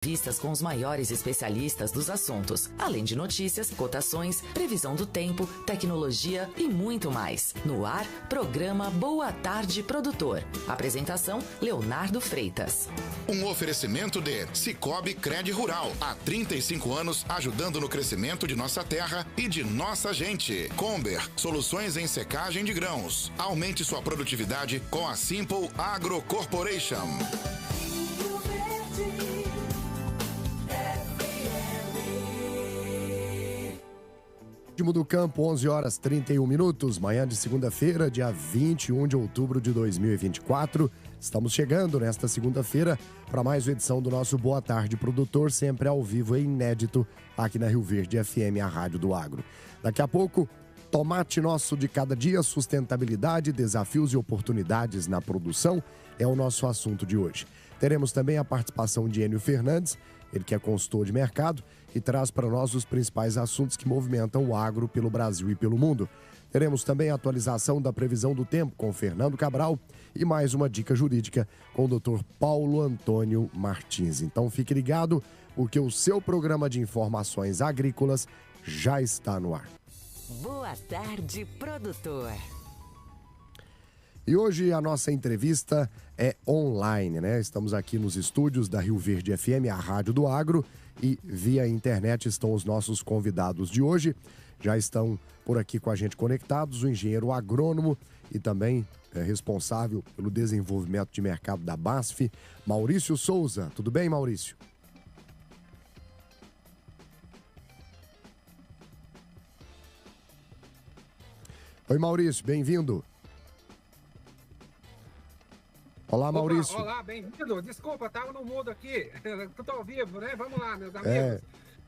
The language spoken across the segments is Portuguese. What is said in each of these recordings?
Vistas com os maiores especialistas dos assuntos, além de notícias, cotações, previsão do tempo, tecnologia e muito mais. No ar, programa Boa Tarde Produtor. Apresentação, Leonardo Freitas. Um oferecimento de Cicobi Cred Rural. Há 35 anos ajudando no crescimento de nossa terra e de nossa gente. Comber, soluções em secagem de grãos. Aumente sua produtividade com a Simple Agro Corporation. Do campo, 11 horas 31 minutos, manhã de segunda-feira, dia 21 de outubro de 2024. Estamos chegando nesta segunda-feira para mais uma edição do nosso Boa Tarde Produtor, sempre ao vivo e inédito aqui na Rio Verde FM, a Rádio do Agro. Daqui a pouco, tomate nosso de cada dia, sustentabilidade, desafios e oportunidades na produção é o nosso assunto de hoje. Teremos também a participação de Enio Fernandes, ele que é consultor de mercado e traz para nós os principais assuntos que movimentam o agro pelo Brasil e pelo mundo. Teremos também a atualização da previsão do tempo com Fernando Cabral e mais uma dica jurídica com o Dr. Paulo Antônio Martins. Então fique ligado, porque o seu programa de informações agrícolas já está no ar. Boa Tarde, Produtor. E hoje a nossa entrevista é online, né? Estamos aqui nos estúdios da Rio Verde FM, a Rádio do Agro, e via internet estão os nossos convidados de hoje. Já estão por aqui com a gente conectados o engenheiro agrônomo e também responsável pelo desenvolvimento de mercado da BASF, Maurício Souza. Tudo bem, Maurício? Oi, Maurício, bem-vindo. Olá, Maurício. Olá, bem-vindo. Desculpa, estava no mudo aqui. Estou ao vivo, né? Vamos lá, meus amigos.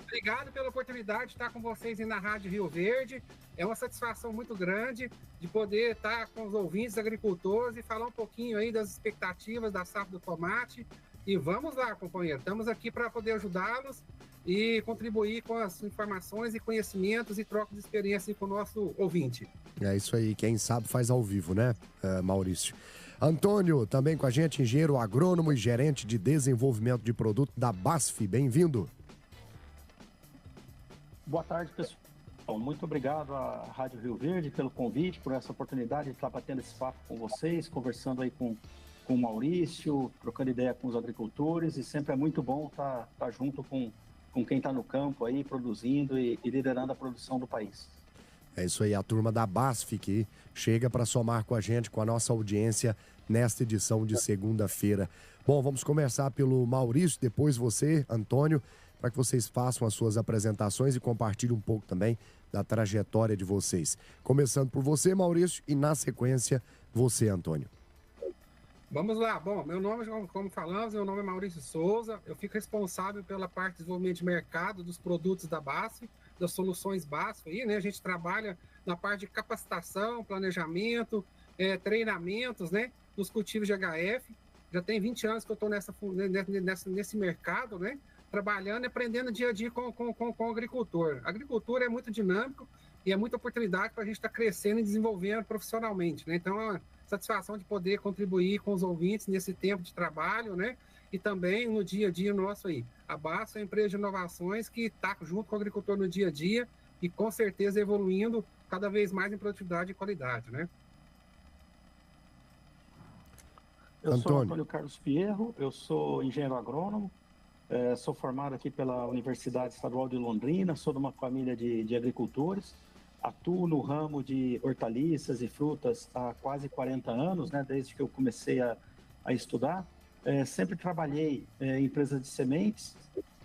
Obrigado pela oportunidade de estar com vocês aí na Rádio Rio Verde. É uma satisfação muito grande de poder estar com os ouvintes agricultores e falar um pouquinho aí das expectativas da safra do tomate. E vamos lá, companheiro. Estamos aqui para poder ajudá-los e contribuir com as informações e conhecimentos e troca de experiência com o nosso ouvinte. É isso aí. Quem sabe faz ao vivo, né, Maurício? Antônio, também com a gente, engenheiro agrônomo e gerente de desenvolvimento de produto da BASF. Bem-vindo. Boa tarde, pessoal. Muito obrigado à Rádio Rio Verde pelo convite, por essa oportunidade de estar batendo esse papo com vocês, conversando aí com o Maurício, trocando ideia com os agricultores, e sempre é muito bom estar junto com quem está no campo aí, produzindo e liderando a produção do país. É isso aí, a turma da BASF que chega para somar com a gente, com a nossa audiência, nesta edição de segunda-feira. Bom, vamos começar pelo Maurício, depois você, Antônio, para que vocês façam as suas apresentações e compartilhem um pouco também da trajetória de vocês. Começando por você, Maurício, e na sequência, você, Antônio. Vamos lá. Bom, meu nome, como falamos, meu nome é Maurício Souza. Eu fico responsável pela parte de desenvolvimento de mercado dos produtos da BASF, das soluções BASF aí, né? A gente trabalha na parte de capacitação, planejamento, treinamentos, né? Nos cultivos de HF. Já tem 20 anos que eu estou nesse mercado, né? Trabalhando e aprendendo dia a dia com o agricultor. A agricultura é muito dinâmico e é muita oportunidade para a gente estar crescendo e desenvolvendo profissionalmente, né? Então, é uma satisfação de poder contribuir com os ouvintes nesse tempo de trabalho, né? E também no dia a dia nosso aí. A BASF é uma empresa de inovações que está junto com o agricultor no dia a dia e com certeza evoluindo cada vez mais em produtividade e qualidade, né? Eu sou Antônio Carlos Fierro, eu sou engenheiro agrônomo, sou formado aqui pela Universidade Estadual de Londrina, sou de uma família de agricultores, atuo no ramo de hortaliças e frutas há quase 40 anos, né, desde que eu comecei a estudar. Sempre trabalhei em empresas de sementes,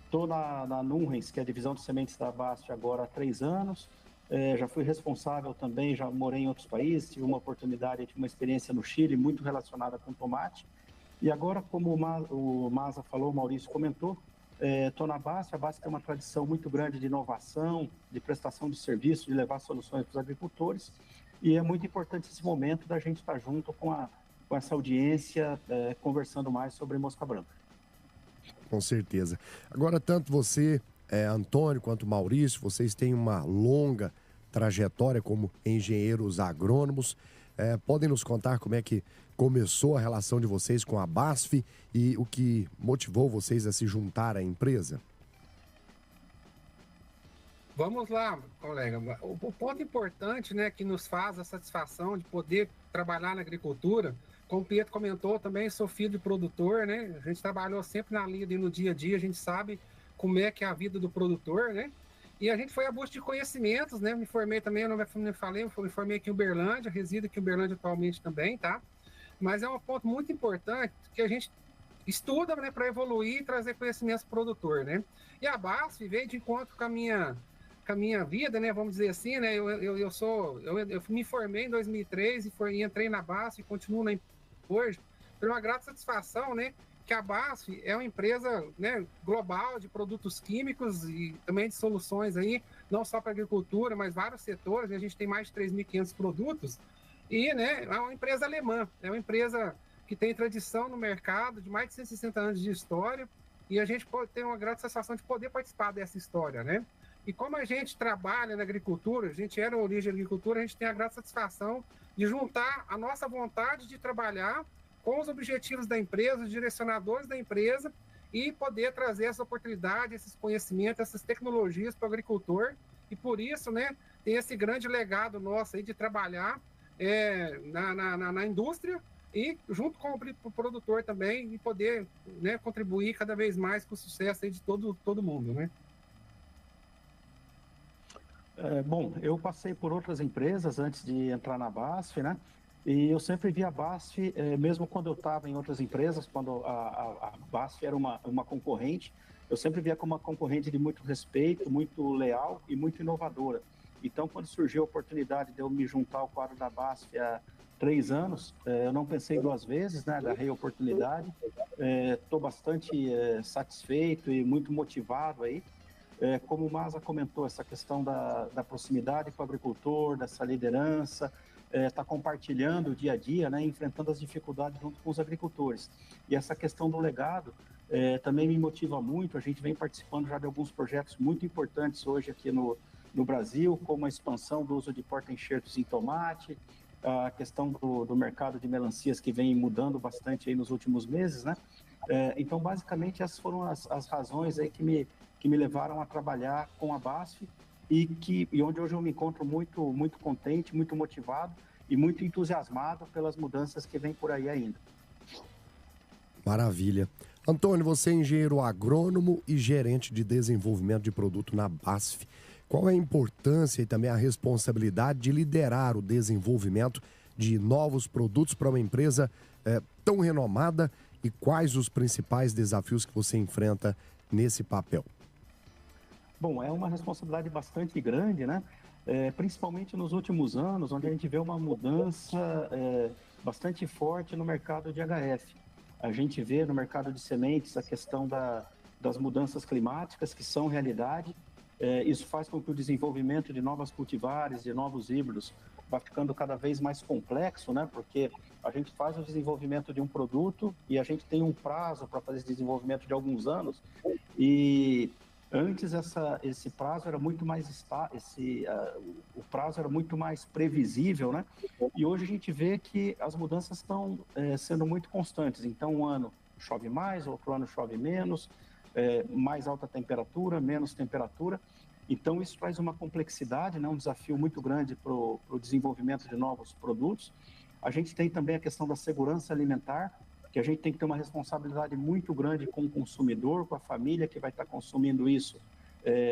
estou na Nunrens, que é a divisão de sementes da BASF agora há 3 anos, já fui responsável também, já morei em outros países, tive uma oportunidade, tive uma experiência no Chile muito relacionada com tomate. E agora, como o Maza falou, o Maurício comentou, estou na BASF. A BASF tem uma tradição muito grande de inovação, de prestação de serviço, de levar soluções para os agricultores. E é muito importante esse momento da gente estar junto com essa audiência, conversando mais sobre mosca branca. Com certeza. Agora, tanto você, Antônio, quanto Maurício, vocês têm uma longa trajetória como engenheiros agrônomos. Podem nos contar como é que começou a relação de vocês com a BASF e o que motivou vocês a se juntar à empresa? Vamos lá, colega. O ponto importante, né, que nos faz a satisfação de poder trabalhar na agricultura, como o Pietro comentou, também sou filho de produtor, né? A gente trabalhou sempre na lida e no dia a dia, a gente sabe como é que é a vida do produtor, né? E a gente foi à busca de conhecimentos, né? Me formei também, eu não me falei, eu me formei aqui em Uberlândia, resido aqui em Uberlândia atualmente também, tá? Mas é um ponto muito importante que a gente estuda, né, para evoluir e trazer conhecimentos para o produtor, né? E a BASF veio de encontro com a minha vida, né? Vamos dizer assim, né? Eu me formei em 2003 e entrei na BASF e continuo hoje, por uma grata satisfação, né? Que a BASF é uma empresa, né, global de produtos químicos e também de soluções aí, não só para agricultura, mas vários setores, né? A gente tem mais de 3.500 produtos e, né, é uma empresa alemã, é uma empresa que tem tradição no mercado, de mais de 160 anos de história, e a gente pode ter uma grande satisfação de poder participar dessa história, né? E como a gente trabalha na agricultura, a gente era a origem da agricultura, a gente tem a grande satisfação de juntar a nossa vontade de trabalhar com os objetivos da empresa, os direcionadores da empresa, e poder trazer essa oportunidade, esses conhecimentos, essas tecnologias para o agricultor. E por isso, né, tem esse grande legado nosso aí de trabalhar na indústria e junto com o produtor também, e poder, né, contribuir cada vez mais com o sucesso aí de todo mundo, né? Bom, eu passei por outras empresas antes de entrar na BASF, né? E eu sempre vi a BASF, mesmo quando eu estava em outras empresas, quando a BASF era uma concorrente, eu sempre via como uma concorrente de muito respeito, muito leal e muito inovadora. Então, quando surgiu a oportunidade de eu me juntar ao quadro da BASF há 3 anos, eu não pensei 2 vezes, né? Agarrei a oportunidade, estou bastante satisfeito e muito motivado aí. Como o Maza comentou, essa questão da proximidade com o agricultor, dessa liderança, está compartilhando o dia a dia, né, enfrentando as dificuldades junto com os agricultores. E essa questão do legado também me motiva muito. A gente vem participando já de alguns projetos muito importantes hoje aqui no Brasil, como a expansão do uso de porta-enxertos em tomate, a questão do mercado de melancias que vem mudando bastante aí nos últimos meses, né? Então, basicamente, essas foram as razões aí que me levaram a trabalhar com a BASF e onde hoje eu me encontro muito, muito contente, muito motivado e muito entusiasmado pelas mudanças que vêm por aí ainda. Maravilha. Antônio, você é engenheiro agrônomo e gerente de desenvolvimento de produto na BASF. Qual é a importância e também a responsabilidade de liderar o desenvolvimento de novos produtos para uma empresa tão renomada, e quais os principais desafios que você enfrenta nesse papel? Bom, é uma responsabilidade bastante grande, né? Principalmente nos últimos anos, onde a gente vê uma mudança bastante forte no mercado de HF. A gente vê no mercado de sementes a questão das mudanças climáticas, que são realidade. Isso faz com que o desenvolvimento de novas cultivares, de novos híbridos, vá ficando cada vez mais complexo, né? Porque a gente faz o desenvolvimento de um produto e a gente tem um prazo para fazer esse desenvolvimento de alguns anos. E antes esse prazo era muito mais o prazo era muito mais previsível, né? E hoje a gente vê que as mudanças estão sendo muito constantes. Então, um ano chove mais, outro ano chove menos, mais alta temperatura, menos temperatura. Então, isso traz uma complexidade, né? Um desafio muito grande para o desenvolvimento de novos produtos. A gente tem também a questão da segurança alimentar, que a gente tem que ter uma responsabilidade muito grande com o consumidor, com a família que vai estar consumindo isso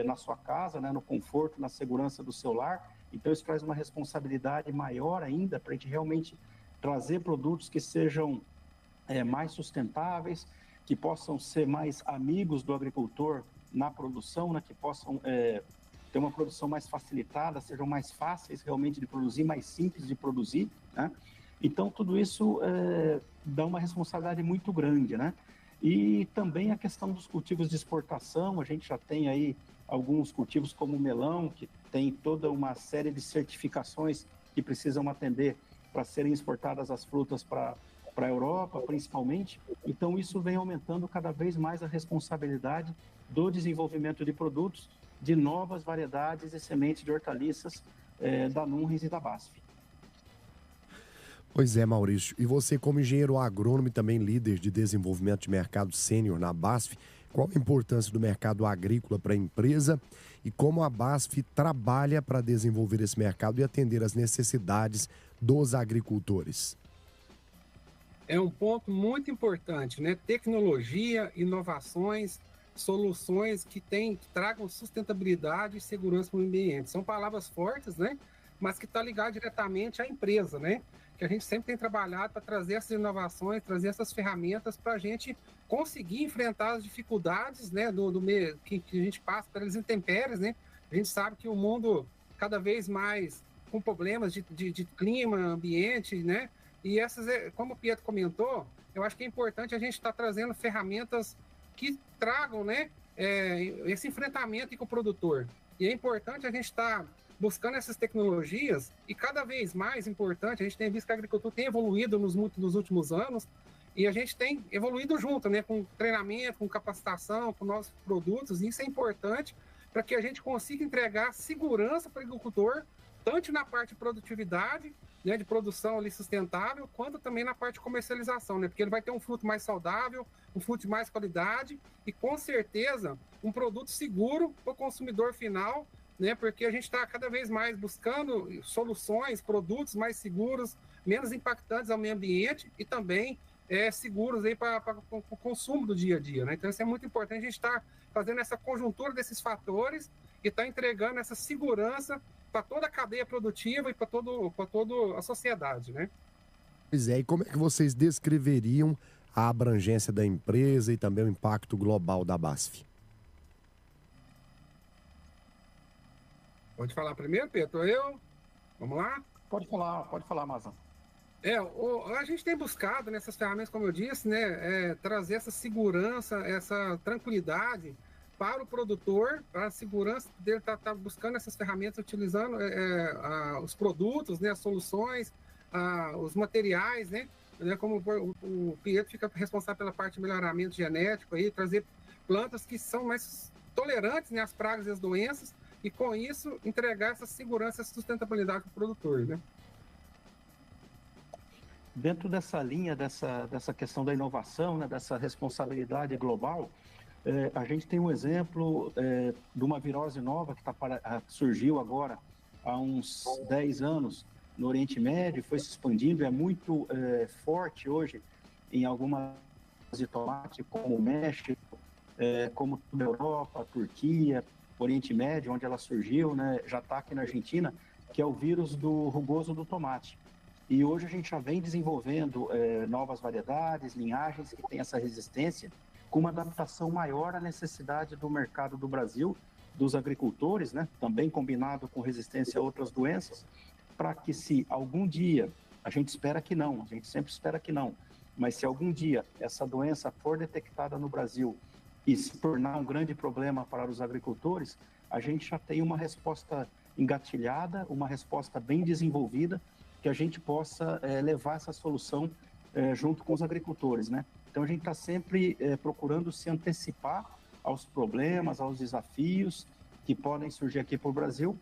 na sua casa, né? No conforto, na segurança do seu lar. Então, isso traz uma responsabilidade maior ainda para a gente realmente trazer produtos que sejam mais sustentáveis, que possam ser mais amigos do agricultor na produção, né, que possam ter uma produção mais facilitada, sejam mais fáceis realmente de produzir, mais simples de produzir, né? Então, tudo isso dá uma responsabilidade muito grande, né? E também a questão dos cultivos de exportação, a gente já tem aí alguns cultivos como o melão, que tem toda uma série de certificações que precisam atender para serem exportadas as frutas para a Europa, principalmente. Então, isso vem aumentando cada vez mais a responsabilidade do desenvolvimento de produtos de novas variedades e sementes de hortaliças da Nunrens e da BASF. Pois é, Maurício. E você, como engenheiro agrônomo e também líder de desenvolvimento de mercado sênior na BASF, qual a importância do mercado agrícola para a empresa e como a BASF trabalha para desenvolver esse mercado e atender às necessidades dos agricultores? É um ponto muito importante, né? Tecnologia, inovações, soluções que tragam sustentabilidade e segurança para o ambiente. São palavras fortes, né? Mas que está ligado diretamente à empresa, né? Que a gente sempre tem trabalhado para trazer essas inovações, trazer essas ferramentas para a gente conseguir enfrentar as dificuldades, né, do meio que a gente passa pelas intempéries, né? A gente sabe que o mundo cada vez mais com problemas de clima, ambiente, né? E essas, como o Pietro comentou, eu acho que é importante a gente estar trazendo ferramentas que tragam, né, esse enfrentamento com o produtor. E é importante a gente estar buscando essas tecnologias e cada vez mais importante, a gente tem visto que a agricultura tem evoluído nos últimos anos e a gente tem evoluído junto, né, com treinamento, com capacitação, com novos produtos, e isso é importante para que a gente consiga entregar segurança para o agricultor, tanto na parte de produtividade, né, de produção ali sustentável, quanto também na parte de comercialização, né, porque ele vai ter um fruto mais saudável, um fruto de mais qualidade e, com certeza, um produto seguro para o consumidor final, né, porque a gente está cada vez mais buscando soluções, produtos mais seguros, menos impactantes ao meio ambiente e também seguros para o consumo do dia a dia, né? Então isso é muito importante, a gente está fazendo essa conjuntura desses fatores e está entregando essa segurança para toda a cadeia produtiva e para toda a sociedade, né? Pois é, e como é que vocês descreveriam a abrangência da empresa e também o impacto global da BASF? Pode falar primeiro, Pedro? Eu? Vamos lá? Pode falar, Mazan. A gente tem buscado nessas ferramentas, como eu disse, né, trazer essa segurança, essa tranquilidade para o produtor, para a segurança dele estar buscando essas ferramentas, utilizando os produtos, né, as soluções, os materiais, né, como o Pietro fica responsável pela parte de melhoramento genético, aí, trazer plantas que são mais tolerantes, né, às pragas e às doenças, e com isso entregar essa segurança, essa sustentabilidade para o produtor, né? Dentro dessa linha, dessa questão da inovação, né, dessa responsabilidade global, a gente tem um exemplo de uma virose nova que surgiu agora há uns 10 anos no Oriente Médio, foi se expandindo, é muito forte hoje em algumas de tomate, como o México, como a Europa, a Turquia, Oriente Médio, onde ela surgiu, né, já está aqui na Argentina, que é o vírus do rugoso do tomate. E hoje a gente já vem desenvolvendo novas variedades, linhagens que têm essa resistência, com uma adaptação maior à necessidade do mercado do Brasil, dos agricultores, né, também combinado com resistência a outras doenças, para que se algum dia, a gente espera que não, a gente sempre espera que não, mas se algum dia essa doença for detectada no Brasil e se tornar um grande problema para os agricultores, a gente já tem uma resposta engatilhada, uma resposta bem desenvolvida, que a gente possa levar essa solução junto com os agricultores, né? Então a gente está sempre procurando se antecipar aos problemas, aos desafios que podem surgir aqui para o Brasil,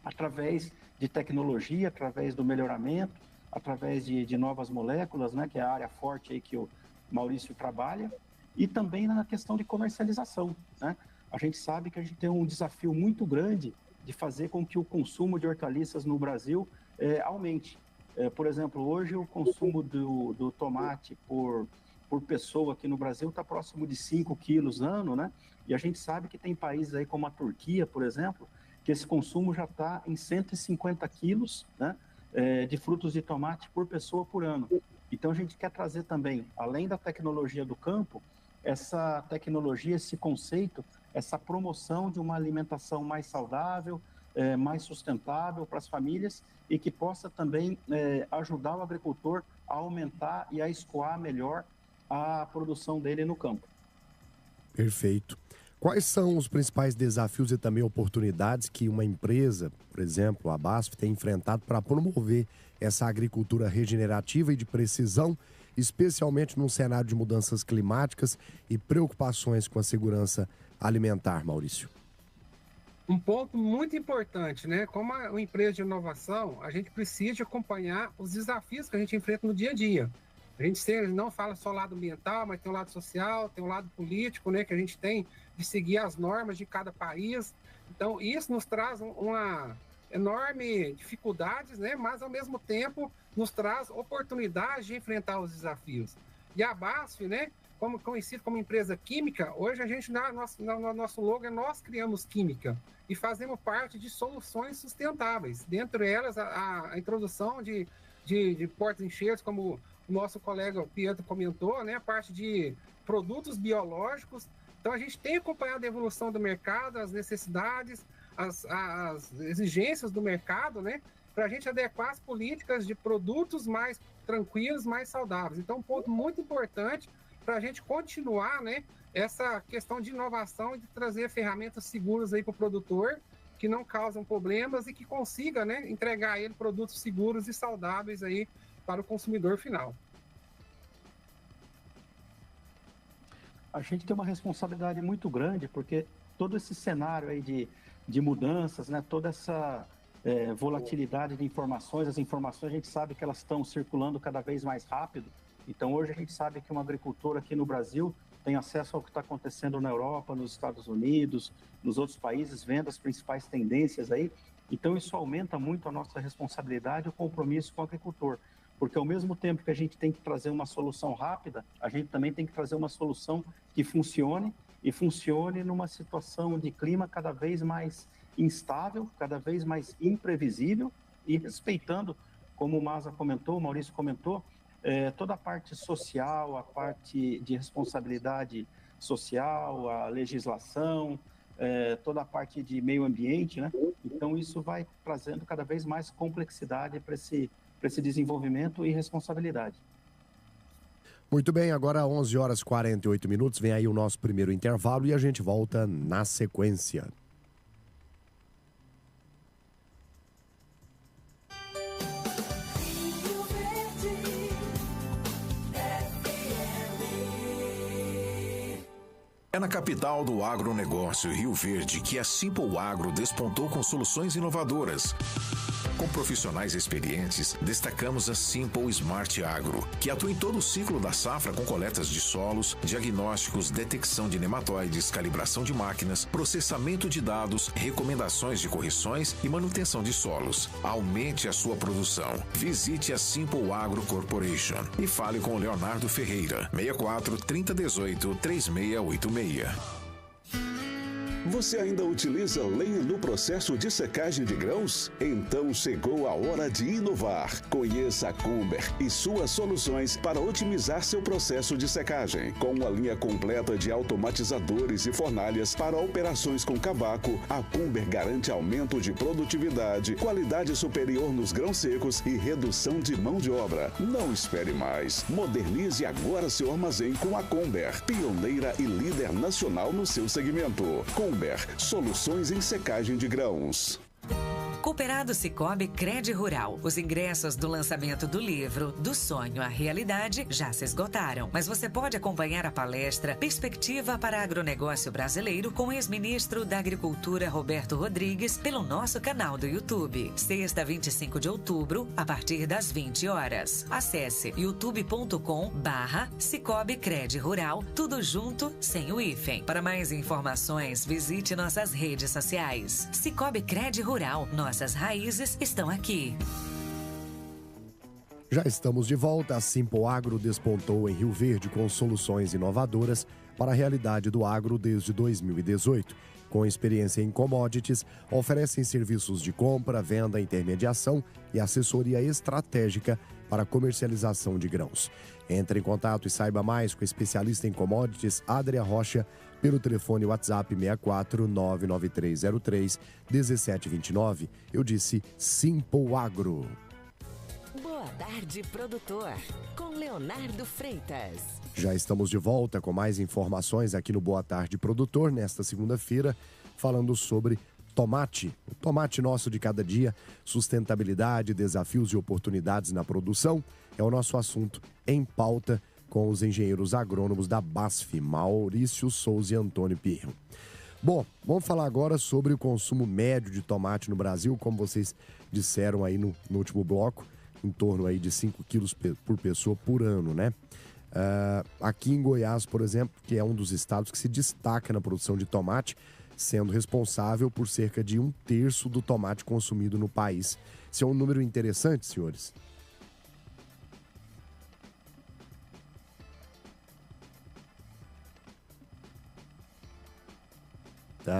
através de tecnologia, através do melhoramento, através de novas moléculas, né? Que é a área forte aí que o Maurício trabalha, e também na questão de comercialização, né? A gente sabe que a gente tem um desafio muito grande de fazer com que o consumo de hortaliças no Brasil aumente. Por exemplo, hoje o consumo do tomate por pessoa aqui no Brasil está próximo de 5 quilos ano, né? E a gente sabe que tem países aí como a Turquia, por exemplo, que esse consumo já está em 150 quilos, né, de frutos de tomate por pessoa por ano. Então a gente quer trazer também, além da tecnologia do campo, essa tecnologia, esse conceito, essa promoção de uma alimentação mais saudável, mais sustentável para as famílias e que possa também ajudar o agricultor a aumentar e a escoar melhor a produção dele no campo. Perfeito. Quais são os principais desafios e também oportunidades que uma empresa, por exemplo, a BASF, tem enfrentado para promover essa agricultura regenerativa e de precisão, especialmente num cenário de mudanças climáticas e preocupações com a segurança alimentar, Maurício? Um ponto muito importante, né? Como uma empresa de inovação, a gente precisa acompanhar os desafios que a gente enfrenta no dia a dia. A gente não fala só lado ambiental, mas tem o lado social, tem o lado político, né? Que a gente tem de seguir as normas de cada país. Então, isso nos traz uma enorme dificuldades, né? Mas, ao mesmo tempo, nos traz oportunidade de enfrentar os desafios. E a BASF, né? Como conhecido como empresa química, hoje a gente, nosso logo é Nós Criamos Química e fazemos parte de soluções sustentáveis. Dentre elas, a introdução de porta-enxertos, como o nosso colega Pietro comentou, né? A parte de produtos biológicos. Então, a gente tem acompanhado a evolução do mercado, as necessidades, as exigências do mercado, né? Para a gente adequar as políticas de produtos mais tranquilos, mais saudáveis. Então, um ponto muito importante para a gente continuar, né, essa questão de inovação e de trazer ferramentas seguras aí para o produtor, que não causam problemas e que consiga, né, entregar a ele produtos seguros e saudáveis aí para o consumidor final. A gente tem uma responsabilidade muito grande, porque todo esse cenário aí de mudanças, né, toda essa volatilidade de informações, as informações a gente sabe que elas estão circulando cada vez mais rápido. Então, hoje a gente sabe que um agricultor aqui no Brasil tem acesso ao que está acontecendo na Europa, nos Estados Unidos, nos outros países, vendo as principais tendências aí. Então, isso aumenta muito a nossa responsabilidade e o compromisso com o agricultor. Porque, ao mesmo tempo que a gente tem que trazer uma solução rápida, a gente também tem que trazer uma solução que funcione e funcione numa situação de clima cada vez mais instável, cada vez mais imprevisível e respeitando, como o Maza comentou, o Maurício comentou, toda a parte social, a parte de responsabilidade social, a legislação, toda a parte de meio ambiente, né? Então, isso vai trazendo cada vez mais complexidade para esse desenvolvimento e responsabilidade. Muito bem, agora 11 horas e 48 minutos, vem aí o nosso primeiro intervalo e a gente volta na sequência. É na capital do agronegócio, Rio Verde, que a Simple Agro despontou com soluções inovadoras. Com profissionais experientes, destacamos a Simple Smart Agro, que atua em todo o ciclo da safra com coletas de solos, diagnósticos, detecção de nematóides, calibração de máquinas, processamento de dados, recomendações de correções e manutenção de solos. Aumente a sua produção. Visite a Simple Agro Corporation e fale com o Leonardo Ferreira, 64 3018 3686. Você ainda utiliza lenha no processo de secagem de grãos? Então chegou a hora de inovar. Conheça a Comber e suas soluções para otimizar seu processo de secagem. Com uma linha completa de automatizadores e fornalhas para operações com cavaco, a Comber garante aumento de produtividade, qualidade superior nos grãos secos e redução de mão de obra. Não espere mais. Modernize agora seu armazém com a Comber, pioneira e líder nacional no seu segmento. Comber, soluções em secagem de grãos. Cooperado Sicoob Cred Rural. Os ingressos do lançamento do livro Do Sonho à Realidade já se esgotaram, mas você pode acompanhar a palestra Perspectiva para Agronegócio Brasileiro com o ex-ministro da Agricultura Roberto Rodrigues pelo nosso canal do YouTube. Sexta, 25 de outubro, a partir das 20 horas. Acesse youtube.com/Sicoob Cred Rural, tudo junto, sem o hífen. Para mais informações, visite nossas redes sociais. Sicoob Cred Rural, nossas raízes estão aqui. Já estamos de volta. A Simple Agro despontou em Rio Verde com soluções inovadoras para a realidade do agro desde 2018. Com experiência em commodities, oferecem serviços de compra, venda, intermediação e assessoria estratégica para comercialização de grãos. Entre em contato e saiba mais com o especialista em commodities Adria Rocha pelo telefone WhatsApp 64 99303 1729. Eu disse Simple Agro. Boa tarde, produtor, com Leonardo Freitas. Já estamos de volta com mais informações aqui no Boa Tarde Produtor, nesta segunda-feira, falando sobre tomate. O tomate nosso de cada dia, sustentabilidade, desafios e oportunidades na produção, é o nosso assunto em pauta com os engenheiros agrônomos da BASF, Maurício Souza e Antônio Pirro. Bom, vamos falar agora sobre o consumo médio de tomate no Brasil, como vocês disseram aí no último bloco, em torno aí de 5 quilos por pessoa por ano, né? Aqui em Goiás, por exemplo, que é um dos estados que se destaca na produção de tomate, sendo responsável por cerca de 1/3 do tomate consumido no país. Isso é um número interessante, senhores?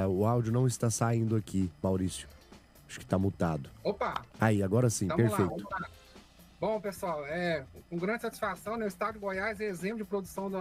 O áudio não está saindo aqui, Maurício. Acho que está mutado. Opa! Aí, agora sim, perfeito. Lá. Bom, pessoal, com grande satisfação, né, o estado de Goiás é exemplo de produção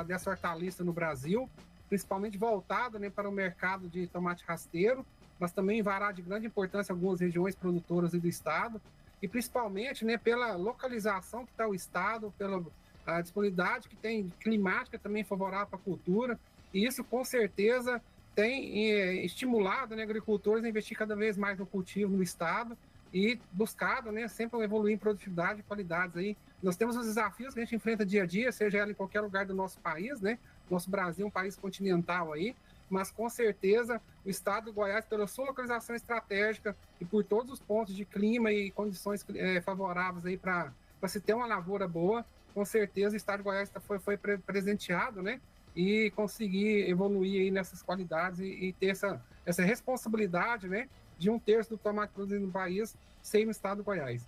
dessa hortaliça no Brasil, principalmente voltado, né, para o mercado de tomate rasteiro, mas também vará de grande importância em algumas regiões produtoras do estado, e principalmente, né, pela localização que está o estado, pela disponibilidade que tem climática também favorável para a cultura, e isso com certeza tem estimulado, né, agricultores a investir cada vez mais no cultivo no estado e buscado, né, sempre evoluir em produtividade e qualidades aí. Nós temos os desafios que a gente enfrenta dia a dia, seja ela em qualquer lugar do nosso país, né? Nosso Brasil é um país continental aí, mas com certeza o estado do Goiás, pela sua localização estratégica e por todos os pontos de clima e condições favoráveis aí para se ter uma lavoura boa, com certeza o estado de Goiás foi presenteado, né? E conseguir evoluir aí nessas qualidades e ter essa responsabilidade, né, de 1/3 do tomate produzido no país ser no estado do Goiás.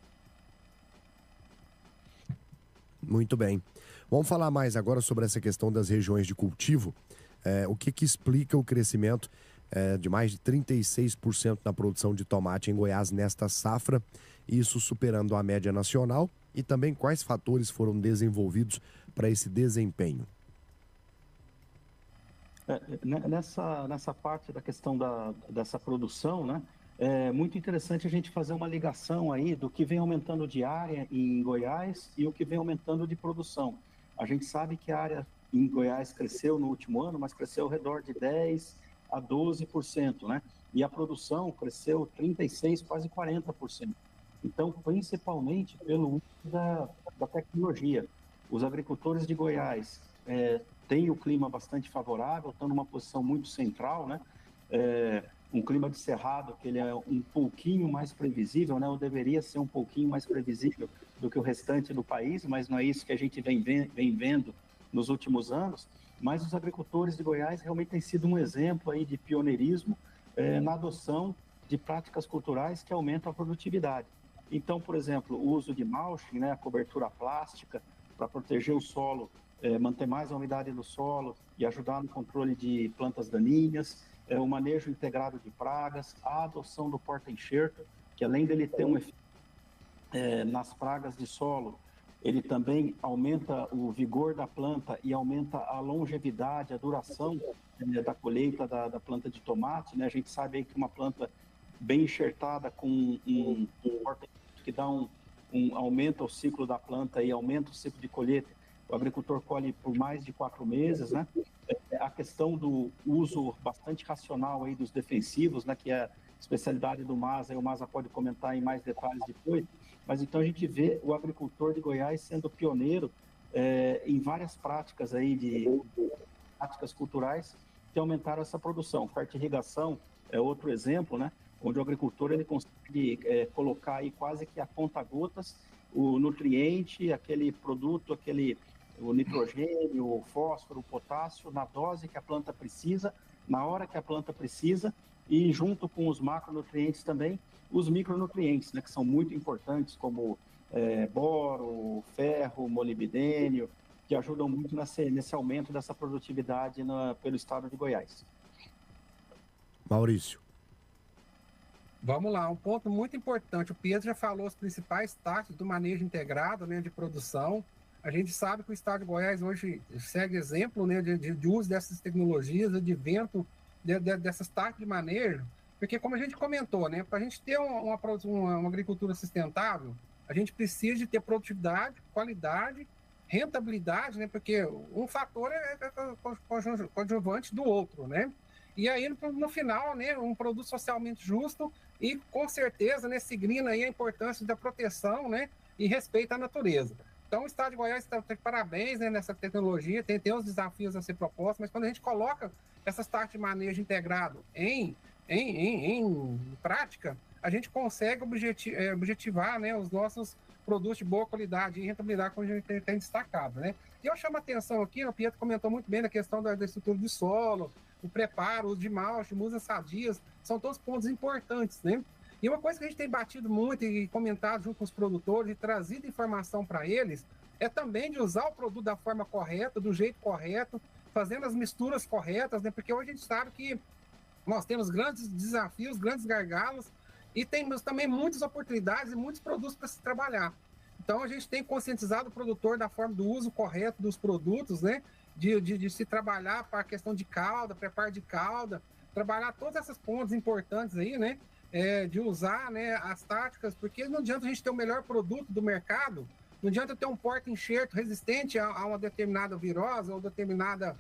Muito bem. Vamos falar mais agora sobre essa questão das regiões de cultivo. O que explica o crescimento de mais de 36% na produção de tomate em Goiás nesta safra, isso superando a média nacional, e também quais fatores foram desenvolvidos para esse desempenho? Nessa parte da questão dessa produção, né, é muito interessante a gente fazer uma ligação aí do que vem aumentando de área em Goiás e o que vem aumentando de produção. A gente sabe que a área em Goiás cresceu no último ano, mas cresceu ao redor de 10% a 12%, né? E a produção cresceu 36%, quase 40%. Então, principalmente pelo uso da tecnologia. Os agricultores de Goiás tem o clima bastante favorável, estão numa posição muito central, né? Um clima de cerrado que ele é um pouquinho mais previsível, né? Ou deveria ser um pouquinho mais previsível do que o restante do país, mas não é isso que a gente vem vendo nos últimos anos. Mas os agricultores de Goiás realmente têm sido um exemplo aí de pioneirismo na adoção de práticas culturais que aumentam a produtividade. Então, por exemplo, o uso de mulching, né? A cobertura plástica para proteger o solo, manter mais a umidade do solo e ajudar no controle de plantas daninhas, o manejo integrado de pragas, a adoção do porta-enxerto, que além dele ter um efeito nas pragas de solo, ele também aumenta o vigor da planta e aumenta a longevidade, a duração da colheita da planta de tomate, né? A gente sabe aí que uma planta bem enxertada com um porta-enxerto que dá aumenta o ciclo da planta e aumenta o ciclo de colheita, o agricultor colhe por mais de 4 meses, né? A questão do uso bastante racional aí dos defensivos, né? Que é a especialidade do Masa, e o Masa pode comentar em mais detalhes depois, mas então a gente vê o agricultor de Goiás sendo pioneiro em várias práticas aí de práticas culturais que aumentaram essa produção. Fertirrigação é outro exemplo, né? Onde o agricultor ele consegue colocar aí quase que a conta-gotas o nutriente, aquele produto, o nitrogênio, o fósforo, o potássio, na dose que a planta precisa, na hora que a planta precisa, e junto com os macronutrientes também, os micronutrientes, né, que são muito importantes, como boro, ferro, molibdênio, que ajudam muito nesse aumento dessa produtividade pelo estado de Goiás. Maurício. Vamos lá, um ponto muito importante. O Pedro já falou os principais taxas do manejo integrado, né, de produção. A gente sabe que o estado de Goiás hoje segue exemplo, né, de uso dessas tecnologias, de advento dessas taxas de manejo, porque como a gente comentou, né, para a gente ter uma agricultura sustentável, a gente precisa de ter produtividade, qualidade, rentabilidade, né, porque um fator é coadjuvante do outro, né? E aí, no final, né, um produto socialmente justo e, com certeza, né, seguindo aí a importância da proteção, né, e respeito à natureza. Então, o estado de Goiás está de parabéns, né, nessa tecnologia, tem os desafios a ser propostos, mas quando a gente coloca essas taxas de manejo integrado em prática, a gente consegue objetivar, né, os nossos produtos de boa qualidade e rentabilidade, como a gente tem destacado, né? E eu chamo a atenção aqui, o Pietro comentou muito bem da questão da estrutura de solo, o preparo, o uso de malte, musas sadias, são todos pontos importantes, né? E uma coisa que a gente tem batido muito e comentado junto com os produtores e trazido informação para eles é também de usar o produto da forma correta, do jeito correto, fazendo as misturas corretas, né? Porque hoje a gente sabe que nós temos grandes desafios, grandes gargalos e temos também muitas oportunidades e muitos produtos para se trabalhar. Então, a gente tem conscientizado o produtor da forma do uso correto dos produtos, né? De se trabalhar para a questão de calda, preparo de calda, trabalhar todas essas pontos importantes aí, né? De usar, né, as táticas, porque não adianta a gente ter o melhor produto do mercado, não adianta ter um porta-enxerto resistente a uma determinada virose ou determinada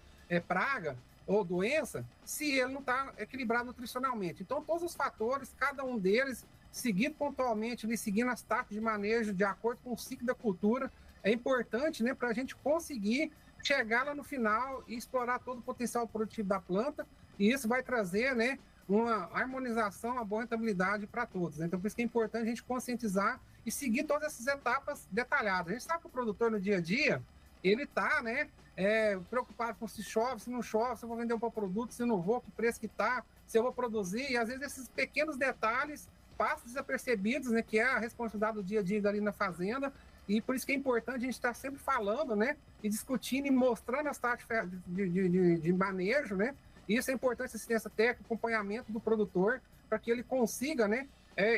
praga ou doença, se ele não está equilibrado nutricionalmente. Então, todos os fatores, cada um deles, seguido pontualmente, seguindo as taxas de manejo de acordo com o ciclo da cultura, é importante, né, para a gente conseguir chegar lá no final e explorar todo o potencial produtivo da planta, e isso vai trazer, né, uma harmonização, uma boa rentabilidade para todos. Então, por isso que é importante a gente conscientizar e seguir todas essas etapas detalhadas. A gente sabe que o produtor no dia a dia, ele está, né, preocupado com se chove, se não chove, se eu vou vender um produto, se não vou, que preço que está, se eu vou produzir, e às vezes esses pequenos detalhes passam desapercebidos, né, que é a responsabilidade do dia a dia ali na fazenda, e por isso que é importante a gente estar sempre falando, né, e discutindo e mostrando as táticas de manejo, né, e isso é importante, assistência técnica, acompanhamento do produtor, para que ele consiga, né,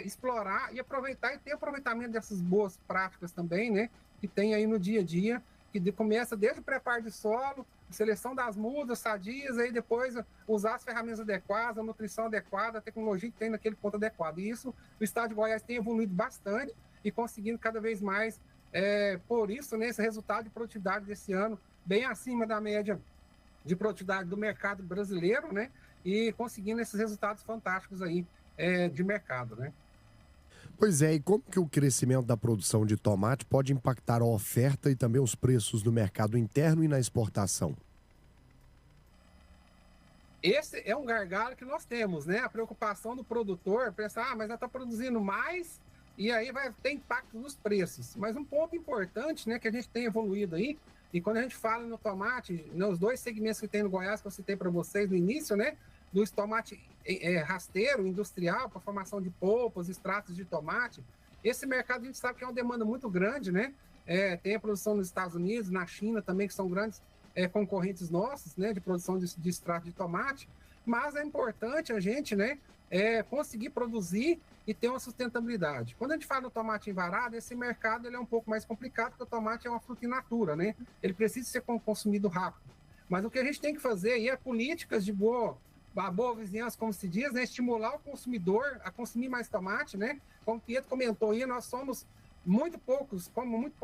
explorar e aproveitar e ter aproveitamento dessas boas práticas também, né, que tem aí no dia a dia, que começa desde o preparo de solo, seleção das mudas sadias, aí depois usar as ferramentas adequadas, a nutrição adequada, a tecnologia que tem naquele ponto adequado. E isso, o estado de Goiás tem evoluído bastante e conseguindo cada vez mais, por isso, né, esse resultado de produtividade desse ano, bem acima da média de produtividade do mercado brasileiro, né, e conseguindo esses resultados fantásticos aí de mercado, né. Pois é, e como que o crescimento da produção de tomate pode impactar a oferta e também os preços no mercado interno e na exportação? Esse é um gargalo que nós temos, né? A preocupação do produtor, pensar, mas ela está produzindo mais e aí vai ter impacto nos preços. Mas um ponto importante, né, que a gente tem evoluído aí, e quando a gente fala no tomate, nos dois segmentos que tem no Goiás, que eu citei para vocês no início, né, do tomate rasteiro, industrial, para formação de polpas, extratos de tomate, esse mercado a gente sabe que é uma demanda muito grande, né? Tem a produção nos Estados Unidos, na China também, que são grandes concorrentes nossos, né, de produção de extrato de tomate, mas é importante a gente, né, conseguir produzir e ter uma sustentabilidade. Quando a gente fala no tomate envarado, esse mercado ele é um pouco mais complicado, porque o tomate é uma fruta in natura, né? Ele precisa ser consumido rápido. Mas o que a gente tem que fazer aí é políticas de boa vizinhança, como se diz, né? Estimular o consumidor a consumir mais tomate, né? Como o Pietro comentou aí, nós somos muito poucos,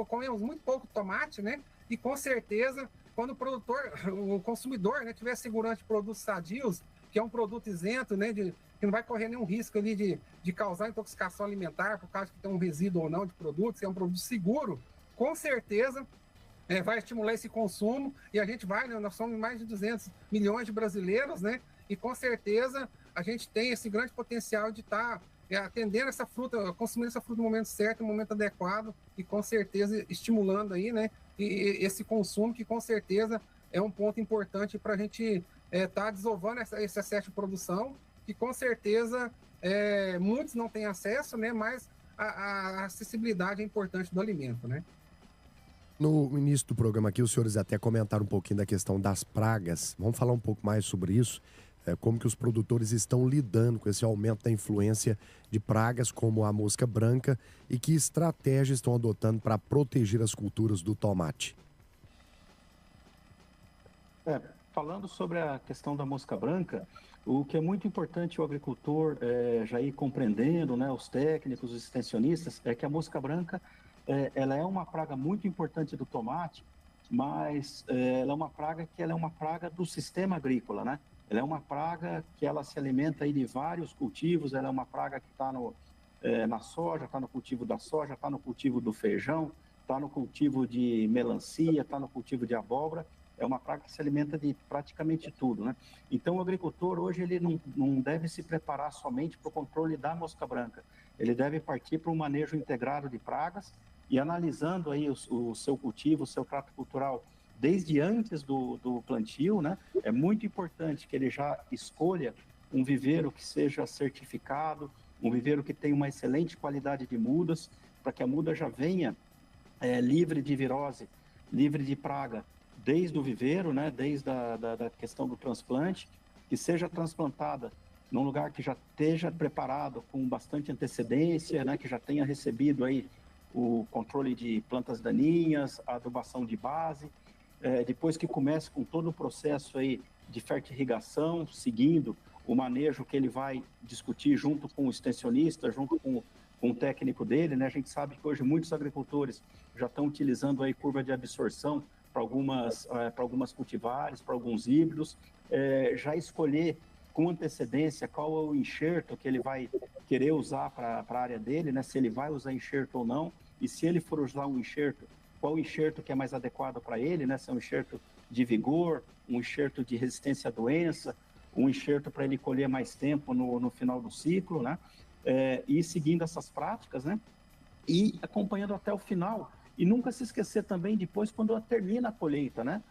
comemos muito pouco tomate, né? E com certeza, quando o consumidor, né, tiver segurança de produtos sadios, que é um produto isento, né, que não vai correr nenhum risco ali de causar intoxicação alimentar por causa que tem um resíduo ou não de produto, se é um produto seguro, com certeza vai estimular esse consumo e a gente vai, né, nós somos mais de 200 milhões de brasileiros, né, e com certeza a gente tem esse grande potencial de estar atendendo essa fruta, consumindo essa fruta no momento certo, no momento adequado e com certeza estimulando aí, né, e esse consumo que com certeza é um ponto importante para a gente estar desovando esse excesso de produção, que com certeza muitos não têm acesso, né, mas a acessibilidade é importante do alimento, né. No início do programa aqui, os senhores até comentaram um pouquinho da questão das pragas. Vamos falar um pouco mais sobre isso, como que os produtores estão lidando com esse aumento da influência de pragas como a mosca branca e que estratégias estão adotando para proteger as culturas do tomate. Falando sobre a questão da mosca branca, o que é muito importante o agricultor já ir compreendendo, né, os técnicos, os extensionistas, é que a mosca branca ela é uma praga muito importante do tomate, mas ela é uma praga que ela é uma praga do sistema agrícola, né? Ela é uma praga que ela se alimenta aí de vários cultivos, ela é uma praga que está na soja, está no cultivo da soja, está no cultivo do feijão, está no cultivo de melancia, está no cultivo de abóbora. é uma praga que se alimenta de praticamente tudo, né? Então, o agricultor hoje ele não deve se preparar somente para o controle da mosca branca. Ele deve partir para um manejo integrado de pragas e analisando aí o seu cultivo, o seu trato cultural desde antes do plantio, né? É muito importante que ele já escolha um viveiro que seja certificado, um viveiro que tenha uma excelente qualidade de mudas, para que a muda já venha livre de virose, livre de praga, desde o viveiro, né, desde da questão do transplante, que seja transplantada num lugar que já esteja preparado com bastante antecedência, né, que já tenha recebido aí o controle de plantas daninhas, a adubação de base, depois que comece com todo o processo aí de fertirrigação, seguindo o manejo que ele vai discutir junto com o extensionista, junto com o técnico dele, né? A gente sabe que hoje muitos agricultores já estão utilizando aí curva de absorção para algumas cultivares, para alguns híbridos, já escolher com antecedência qual é o enxerto que ele vai querer usar para a área dele, né? Se ele vai usar enxerto ou não, e se ele for usar um enxerto, qual o enxerto que é mais adequado para ele, né? Se é um enxerto de vigor, um enxerto de resistência à doença, um enxerto para ele colher mais tempo no final do ciclo, né? E seguindo essas práticas, né? E acompanhando até o final. E nunca se esquecer também depois, quando termina a colheita, né?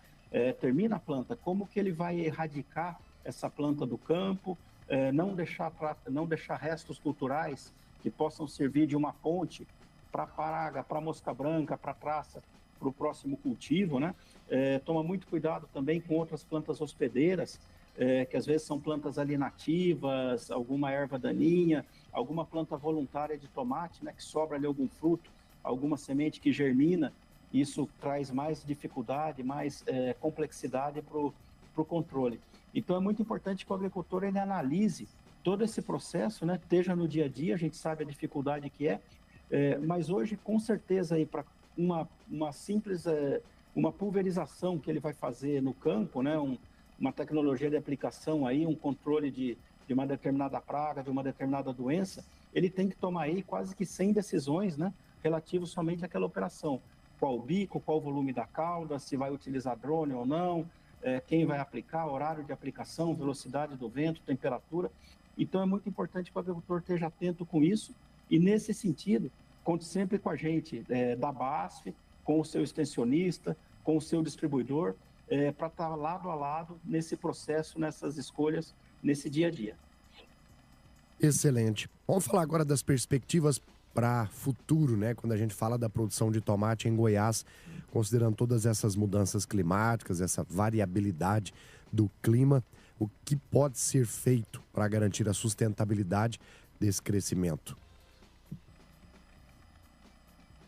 Termina a planta, como que ele vai erradicar essa planta do campo, não deixar restos culturais que possam servir de uma ponte para praga, para mosca branca, para traça, para o próximo cultivo, né? Toma muito cuidado também com outras plantas hospedeiras, que às vezes são plantas ali nativas, alguma erva daninha, alguma planta voluntária de tomate, né, que sobra ali algum fruto, alguma semente que germina. Isso traz mais dificuldade, mais complexidade para o controle. Então é muito importante que o agricultor ele analise todo esse processo, né, esteja no dia a dia. A gente sabe a dificuldade que mas hoje com certeza aí para uma simples uma pulverização que ele vai fazer no campo, né, uma tecnologia de aplicação aí, um controle de uma determinada praga, de uma determinada doença, ele tem que tomar aí quase que 100 decisões, né, relativo somente àquela operação. Qual o bico, qual o volume da cauda, se vai utilizar drone ou não, quem vai aplicar, horário de aplicação, velocidade do vento, temperatura. Então é muito importante que o agricultor esteja atento com isso e nesse sentido, conte sempre com a gente da BASF, com o seu extensionista, com o seu distribuidor, para estar lado a lado nesse processo, nessas escolhas, nesse dia a dia. Excelente. Vamos falar agora das perspectivas para futuro, né? Quando a gente fala da produção de tomate em Goiás, considerando todas essas mudanças climáticas, essa variabilidade do clima, o que pode ser feito para garantir a sustentabilidade desse crescimento?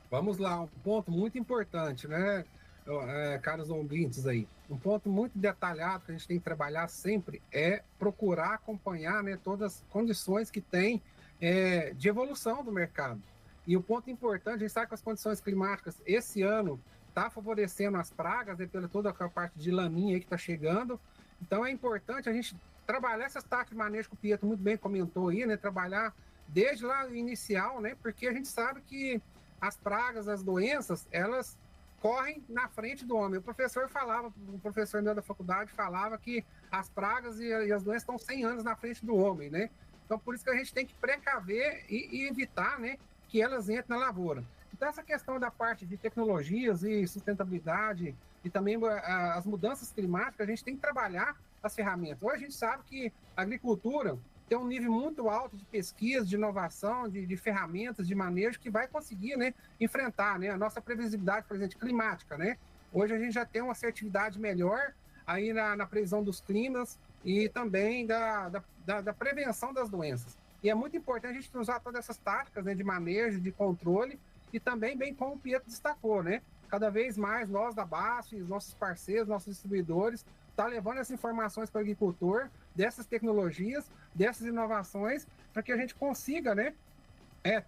Vamos lá, um ponto muito importante, né, caros ouvintes aí. Um ponto muito detalhado que a gente tem que trabalhar sempre é procurar acompanhar, né, todas as condições que tem de evolução do mercado. E o ponto importante, a gente sabe que as condições climáticas esse ano está favorecendo as pragas, pela toda a parte de laminha aí que está chegando. Então é importante a gente trabalhar essas táticas de manejo que o Pietro muito bem comentou aí, né, trabalhar desde lá inicial, né, porque a gente sabe que as pragas, as doenças, elas correm na frente do homem. O professor meu da faculdade falava que as pragas e as doenças estão 100 anos na frente do homem, né? Então, por isso que a gente tem que precaver e evitar, né, que elas entrem na lavoura. Então, essa questão da parte de tecnologias e sustentabilidade e também as mudanças climáticas, a gente tem que trabalhar as ferramentas. Hoje a gente sabe que a agricultura tem um nível muito alto de pesquisa, de inovação, de ferramentas, de manejo que vai conseguir, né, enfrentar, né, a nossa previsibilidade, por exemplo, climática, né? Hoje a gente já tem uma assertividade melhor aí na previsão dos climas e também da prevenção das doenças. E é muito importante a gente usar todas essas táticas, né, de manejo, de controle e também, bem como o Pietro destacou, né? Cada vez mais nós da BASF, nossos parceiros, nossos distribuidores, está levando essas informações para o agricultor, dessas tecnologias, dessas inovações, para que a gente consiga, né,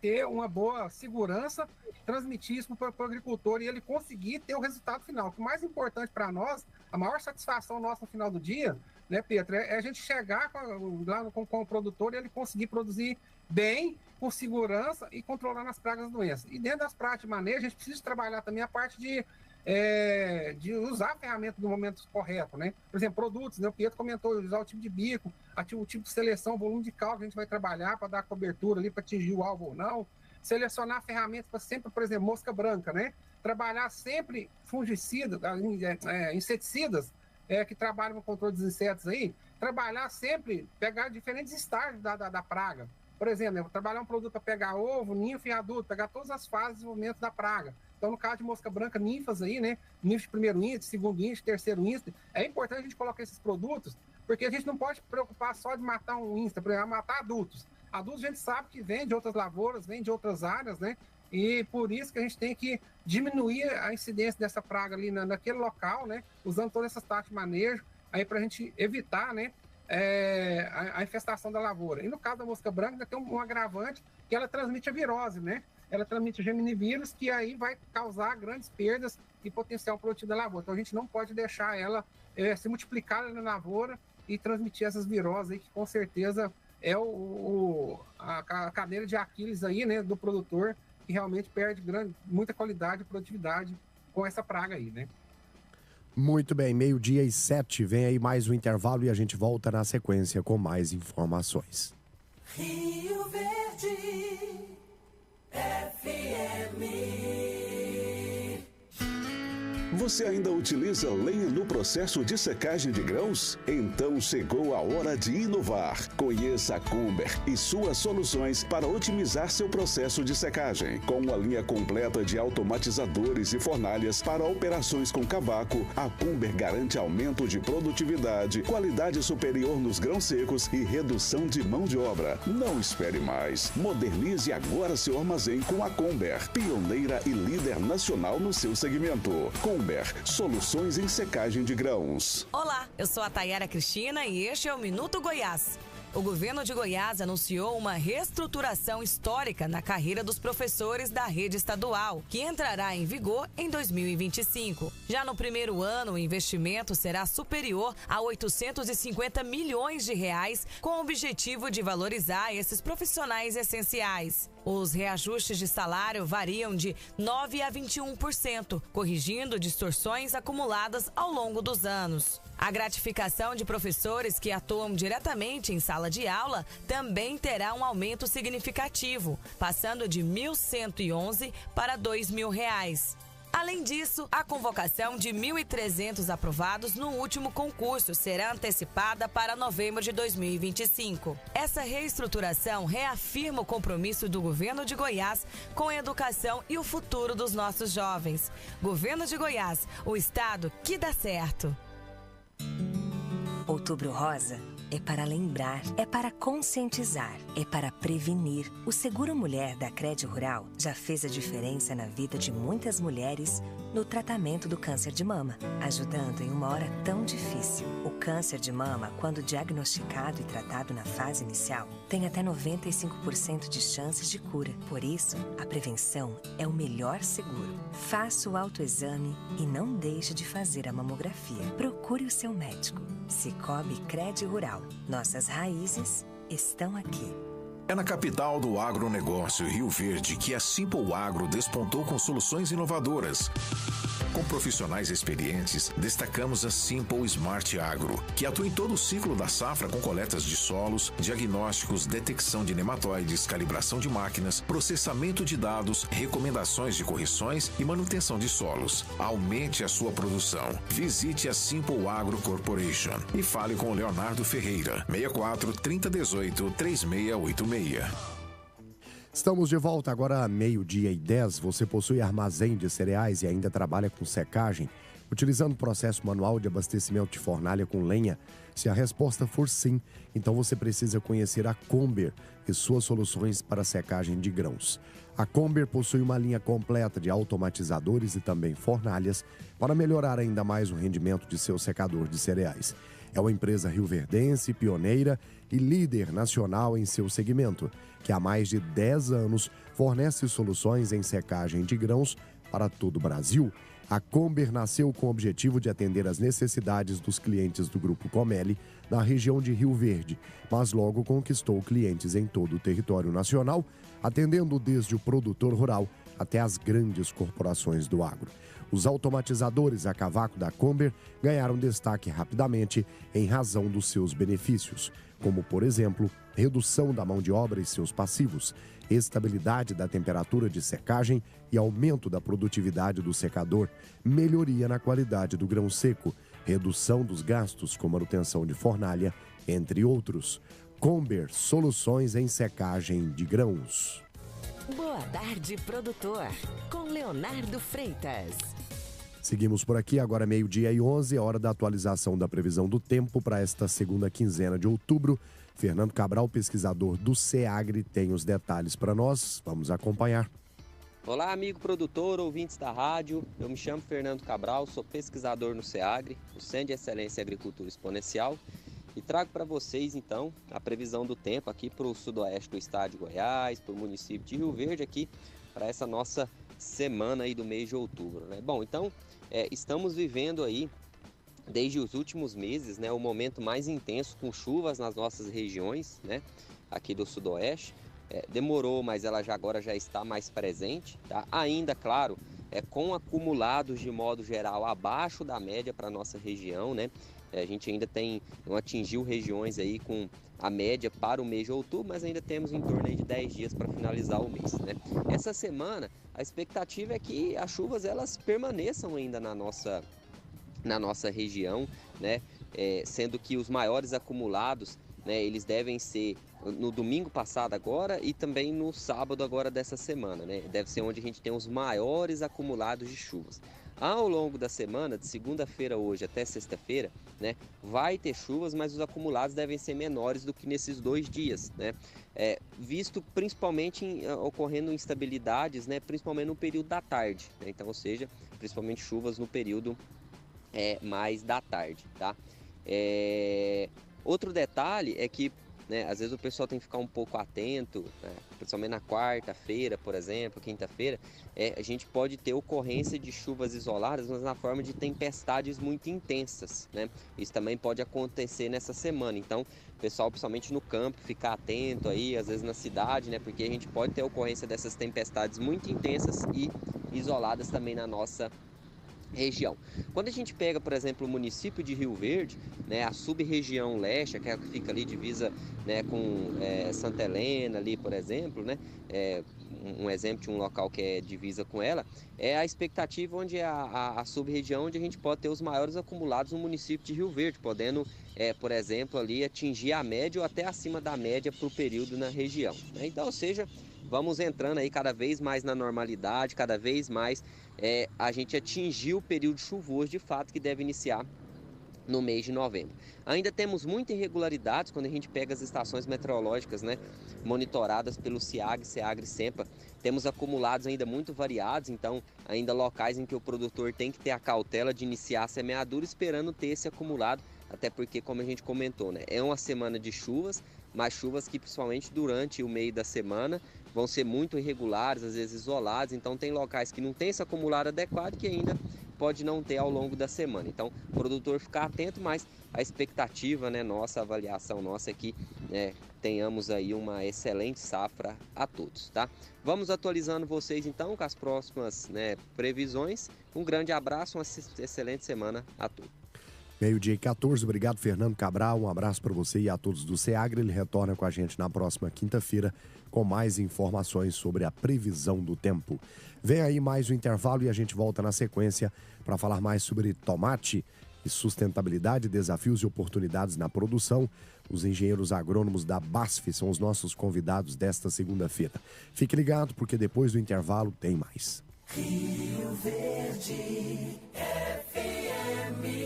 ter uma boa segurança, transmitir isso para o agricultor e ele conseguir ter o resultado final. O que mais importante para nós, a maior satisfação nossa no final do dia, né, Pietro, é a gente chegar lá com o produtor e ele conseguir produzir bem, com segurança e controlando as pragas e doenças. E dentro das práticas de manejo, a gente precisa trabalhar também a parte de de usar a ferramenta no momento correto, né? Por exemplo, produtos, né? O Pietro comentou, usar o tipo de bico, o tipo de seleção, o volume de cal que a gente vai trabalhar para dar cobertura ali, para atingir o alvo ou não. Selecionar ferramentas para sempre, por exemplo, mosca branca, né? Trabalhar sempre fungicidas, inseticidas, que trabalham no controle dos insetos aí. Trabalhar sempre, pegar diferentes estágios da praga. Por exemplo, trabalhar um produto para pegar ovo, ninfo e adulto, pegar todas as fases de desenvolvimento da praga. Então, no caso de mosca branca, ninfas aí, né? Ninfas de primeiro índice, segundo índice, terceiro índice. É importante a gente colocar esses produtos, porque a gente não pode se preocupar só de matar um índice, por exemplo, matar adultos. Adultos a gente sabe que vem de outras lavouras, vem de outras áreas, né? E por isso que a gente tem que diminuir a incidência dessa praga ali naquele local, né? Usando todas essas taxas de manejo, aí para a gente evitar, né? A infestação da lavoura. E no caso da mosca branca, ainda tem um agravante que ela transmite a virose, né? Ela transmite o geminivírus, que aí vai causar grandes perdas e potencial produtivo da lavoura. Então a gente não pode deixar ela se multiplicar na lavoura e transmitir essas viroses aí, que com certeza é a cadeira de Aquiles aí, né, do produtor, que realmente perde muita qualidade e produtividade com essa praga aí, né? Muito bem, 12:07, vem aí mais um intervalo e a gente volta na sequência com mais informações. Rio Verde FM. Você ainda utiliza lenha no processo de secagem de grãos? Então chegou a hora de inovar. Conheça a Comber e suas soluções para otimizar seu processo de secagem. Com uma linha completa de automatizadores e fornalhas para operações com cavaco, a Comber garante aumento de produtividade, qualidade superior nos grãos secos e redução de mão de obra. Não espere mais. Modernize agora seu armazém com a Comber, pioneira e líder nacional no seu segmento. Comber, soluções em secagem de grãos. Olá, eu sou a Tayara Cristina e este é o Minuto Goiás. O governo de Goiás anunciou uma reestruturação histórica na carreira dos professores da rede estadual, que entrará em vigor em 2025. Já no primeiro ano, o investimento será superior a 850 milhões de reais, com o objetivo de valorizar esses profissionais essenciais. Os reajustes de salário variam de 9% a 21%, corrigindo distorções acumuladas ao longo dos anos. A gratificação de professores que atuam diretamente em sala de aula também terá um aumento significativo, passando de R$ 1.111 para R$ 2.000. Além disso, a convocação de 1.300 aprovados no último concurso será antecipada para novembro de 2025. Essa reestruturação reafirma o compromisso do governo de Goiás com a educação e o futuro dos nossos jovens. Governo de Goiás, o estado que dá certo. Outubro Rosa é para lembrar, é para conscientizar, é para prevenir. O Seguro Mulher da Crede Rural já fez a diferença na vida de muitas mulheres no tratamento do câncer de mama, ajudando em uma hora tão difícil. O câncer de mama, quando diagnosticado e tratado na fase inicial, tem até 95% de chances de cura. Por isso, a prevenção é o melhor seguro. Faça o autoexame e não deixe de fazer a mamografia. Procure o seu médico. Cicobi Crede Rural. Nossas raízes estão aqui. É na capital do agronegócio, Rio Verde, que a Simple Agro despontou com soluções inovadoras. Com profissionais experientes, destacamos a Simple Smart Agro, que atua em todo o ciclo da safra com coletas de solos, diagnósticos, detecção de nematóides, calibração de máquinas, processamento de dados, recomendações de correções e manutenção de solos. Aumente a sua produção. Visite a Simple Agro Corporation e fale com o Leonardo Ferreira, 64 3018 3686. Estamos de volta agora a 12:10. Você possui armazém de cereais e ainda trabalha com secagem, utilizando o processo manual de abastecimento de fornalha com lenha? Se a resposta for sim, então você precisa conhecer a Comber e suas soluções para secagem de grãos. A Comber possui uma linha completa de automatizadores e também fornalhas para melhorar ainda mais o rendimento de seu secador de cereais. É uma empresa rioverdense, pioneira e líder nacional em seu segmento, que há mais de 10 anos fornece soluções em secagem de grãos para todo o Brasil. A Comber nasceu com o objetivo de atender às necessidades dos clientes do Grupo Comelli na região de Rio Verde, mas logo conquistou clientes em todo o território nacional, atendendo desde o produtor rural até as grandes corporações do agro. Os automatizadores a cavaco da Comber ganharam destaque rapidamente em razão dos seus benefícios, como, por exemplo, redução da mão de obra e seus passivos, estabilidade da temperatura de secagem e aumento da produtividade do secador, melhoria na qualidade do grão seco, redução dos gastos com manutenção de fornalha, entre outros. Comber, soluções em secagem de grãos. Boa tarde, produtor, com Leonardo Freitas. Seguimos por aqui, agora 12:11, hora da atualização da previsão do tempo para esta segunda quinzena de outubro. Fernando Cabral, pesquisador do SEAGRE, tem os detalhes para nós. Vamos acompanhar. Olá, amigo produtor, ouvintes da rádio. Eu me chamo Fernando Cabral, sou pesquisador no SEAGRE, o Centro de Excelência em Agricultura Exponencial, e trago para vocês, então, a previsão do tempo aqui para o sudoeste do estado de Goiás, para o município de Rio Verde, aqui para essa nossa semana aí do mês de outubro, né? Bom, então, estamos vivendo aí, desde os últimos meses, né, o momento mais intenso com chuvas nas nossas regiões, né, aqui do sudoeste. Demorou, mas ela agora já está mais presente, tá? Ainda, claro, com acumulados de modo geral abaixo da média para a nossa região, né? A gente ainda não atingiu regiões aí com a média para o mês de outubro, mas ainda temos em torno aí de 10 dias para finalizar o mês, né? Essa semana, a expectativa é que as chuvas elas permaneçam ainda na nossa região, né? Sendo que os maiores acumulados, né, eles devem ser no domingo passado agora e também no sábado agora dessa semana, né? Deve ser onde a gente tem os maiores acumulados de chuvas. Ao longo da semana, de segunda-feira hoje até sexta-feira, né, vai ter chuvas, mas os acumulados devem ser menores do que nesses 2 dias, né? Visto principalmente ocorrendo instabilidades, né, principalmente no período da tarde, né? Então, ou seja, principalmente chuvas no período mais da tarde, tá? Outro detalhe é que, né, às vezes o pessoal tem que ficar um pouco atento, né, principalmente na quarta-feira, por exemplo, quinta-feira, a gente pode ter ocorrência de chuvas isoladas, mas na forma de tempestades muito intensas, né? Isso também pode acontecer nessa semana, então o pessoal, principalmente no campo, ficar atento aí, às vezes na cidade, né, porque a gente pode ter ocorrência dessas tempestades muito intensas e isoladas também na nossa região. Quando a gente pega, por exemplo, o município de Rio Verde, né, a sub-região leste, que fica ali divisa, né, com Santa Helena ali, por exemplo, né, um exemplo de um local que é divisa com ela, é a expectativa onde a sub-região onde a gente pode ter os maiores acumulados no município de Rio Verde, podendo, por exemplo, ali atingir a média ou até acima da média para o período na região, né? Então, ou seja, vamos entrando aí cada vez mais na normalidade, cada vez mais a gente atingiu o período chuvoso de fato que deve iniciar no mês de novembro. Ainda temos muitas irregularidades quando a gente pega as estações meteorológicas, né, monitoradas pelo SEAGRE, SEAGRE e SEMPA. Temos acumulados ainda muito variados, então ainda locais em que o produtor tem que ter a cautela de iniciar a semeadura esperando ter esse acumulado, até porque, como a gente comentou, né, é uma semana de chuvas, mas chuvas que principalmente durante o meio da semana vão ser muito irregulares, às vezes isolados, então tem locais que não tem esse acumulado adequado que ainda pode não ter ao longo da semana. Então, o produtor ficar atento, mas a expectativa, né, nossa, a avaliação nossa é que tenhamos aí uma excelente safra a todos, tá? Vamos atualizando vocês então com as próximas, né, previsões. Um grande abraço, uma excelente semana a todos. 12:14, obrigado Fernando Cabral, um abraço para você e a todos do SEAGRE. Ele retorna com a gente na próxima quinta-feira com mais informações sobre a previsão do tempo. Vem aí mais um intervalo e a gente volta na sequência para falar mais sobre tomate e sustentabilidade, desafios e oportunidades na produção. Os engenheiros agrônomos da BASF são os nossos convidados desta segunda-feira. Fique ligado porque depois do intervalo tem mais. Rio Verde FM.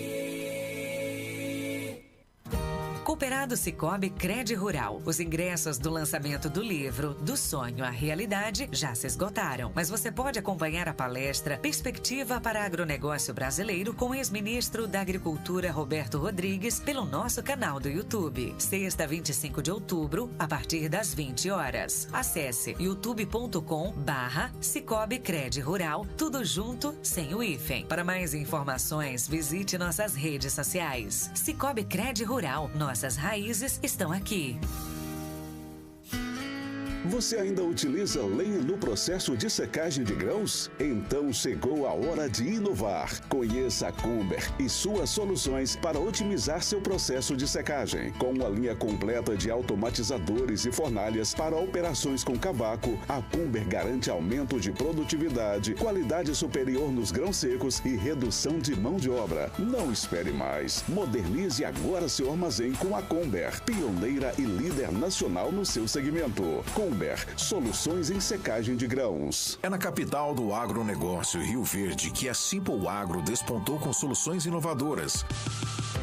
Cooperado Sicoob Cred Rural. Os ingressos do lançamento do livro Do Sonho à Realidade já se esgotaram, mas você pode acompanhar a palestra Perspectiva para Agronegócio Brasileiro com o ex-ministro da Agricultura Roberto Rodrigues pelo nosso canal do YouTube. Sexta, 25 de outubro, a partir das 20 horas. Acesse youtube.com/Sicoob Cred Rural, tudo junto, sem o hífen. Para mais informações, visite nossas redes sociais. Sicoob Cred Rural, nossas raízes estão aqui. Você ainda utiliza lenha no processo de secagem de grãos? Então chegou a hora de inovar. Conheça a Comber e suas soluções para otimizar seu processo de secagem. Com uma linha completa de automatizadores e fornalhas para operações com cavaco, a Comber garante aumento de produtividade, qualidade superior nos grãos secos e redução de mão de obra. Não espere mais. Modernize agora seu armazém com a Comber, pioneira e líder nacional no seu segmento. Comber, soluções em secagem de grãos. É na capital do agronegócio Rio Verde que a Simple Agro despontou com soluções inovadoras.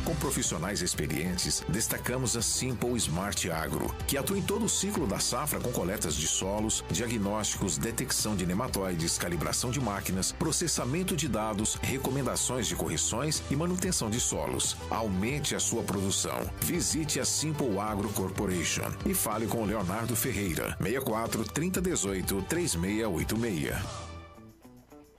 Com profissionais experientes, destacamos a Simple Smart Agro, que atua em todo o ciclo da safra com coletas de solos, diagnósticos, detecção de nematóides, calibração de máquinas, processamento de dados, recomendações de correções e manutenção de solos. Aumente a sua produção. Visite a Simple Agro Corporation e fale com o Leonardo Ferreira, 64 3018 3686.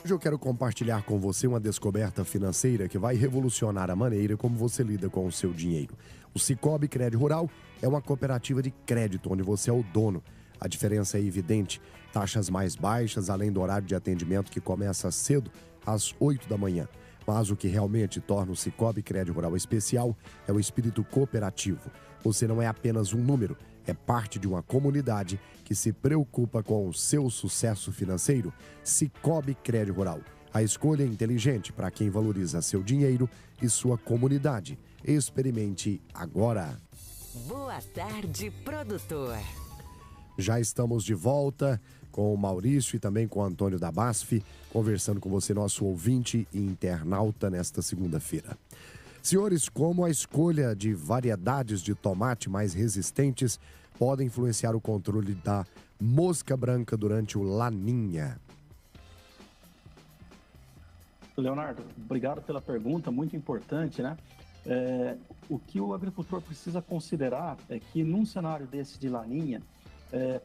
Hoje eu quero compartilhar com você uma descoberta financeira que vai revolucionar a maneira como você lida com o seu dinheiro. O Sicoob Crédito Rural é uma cooperativa de crédito onde você é o dono. A diferença é evidente, taxas mais baixas, além do horário de atendimento que começa cedo, às 8 da manhã. Mas o que realmente torna o Sicoob Crédito Rural especial é o espírito cooperativo. Você não é apenas um número, é parte de uma comunidade que se preocupa com o seu sucesso financeiro. Sicoob Crédito Rural. A escolha inteligente para quem valoriza seu dinheiro e sua comunidade. Experimente agora. Boa tarde, produtor. Já estamos de volta com o Maurício e também com o Antônio da BASF, conversando com você, nosso ouvinte e internauta, nesta segunda-feira. Senhores, como a escolha de variedades de tomate mais resistentes pode influenciar o controle da mosca branca durante o Laninha? Leonardo, obrigado pela pergunta, muito importante, né? O que o agricultor precisa considerar é que num cenário desse de Laninha,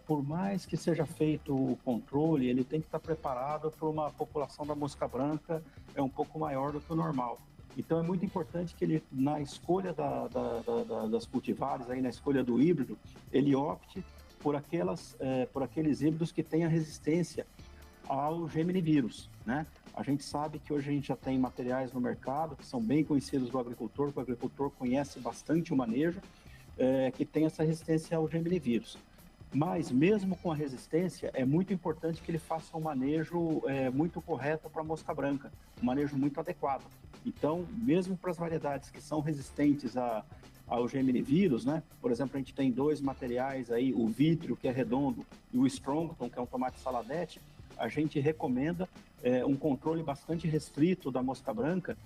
por mais que seja feito o controle, ele tem que estar preparado para uma população da mosca branca um pouco maior do que o normal. Então é muito importante que ele, na escolha das cultivares, aí, na escolha do híbrido, ele opte por aqueles híbridos que tenham resistência ao geminivírus, né? A gente sabe que hoje a gente já tem materiais no mercado que são bem conhecidos do agricultor, que o agricultor conhece bastante o manejo, que tem essa resistência ao geminivírus. Mas mesmo com a resistência, é muito importante que ele faça um manejo muito correto para a mosca branca, um manejo muito adequado. Então, mesmo para as variedades que são resistentes ao geminivírus, né? Por exemplo, a gente tem dois materiais aí, o vítreo, que é redondo, e o Strongton, que é um tomate saladete. A gente recomenda um controle bastante restrito da mosca branca,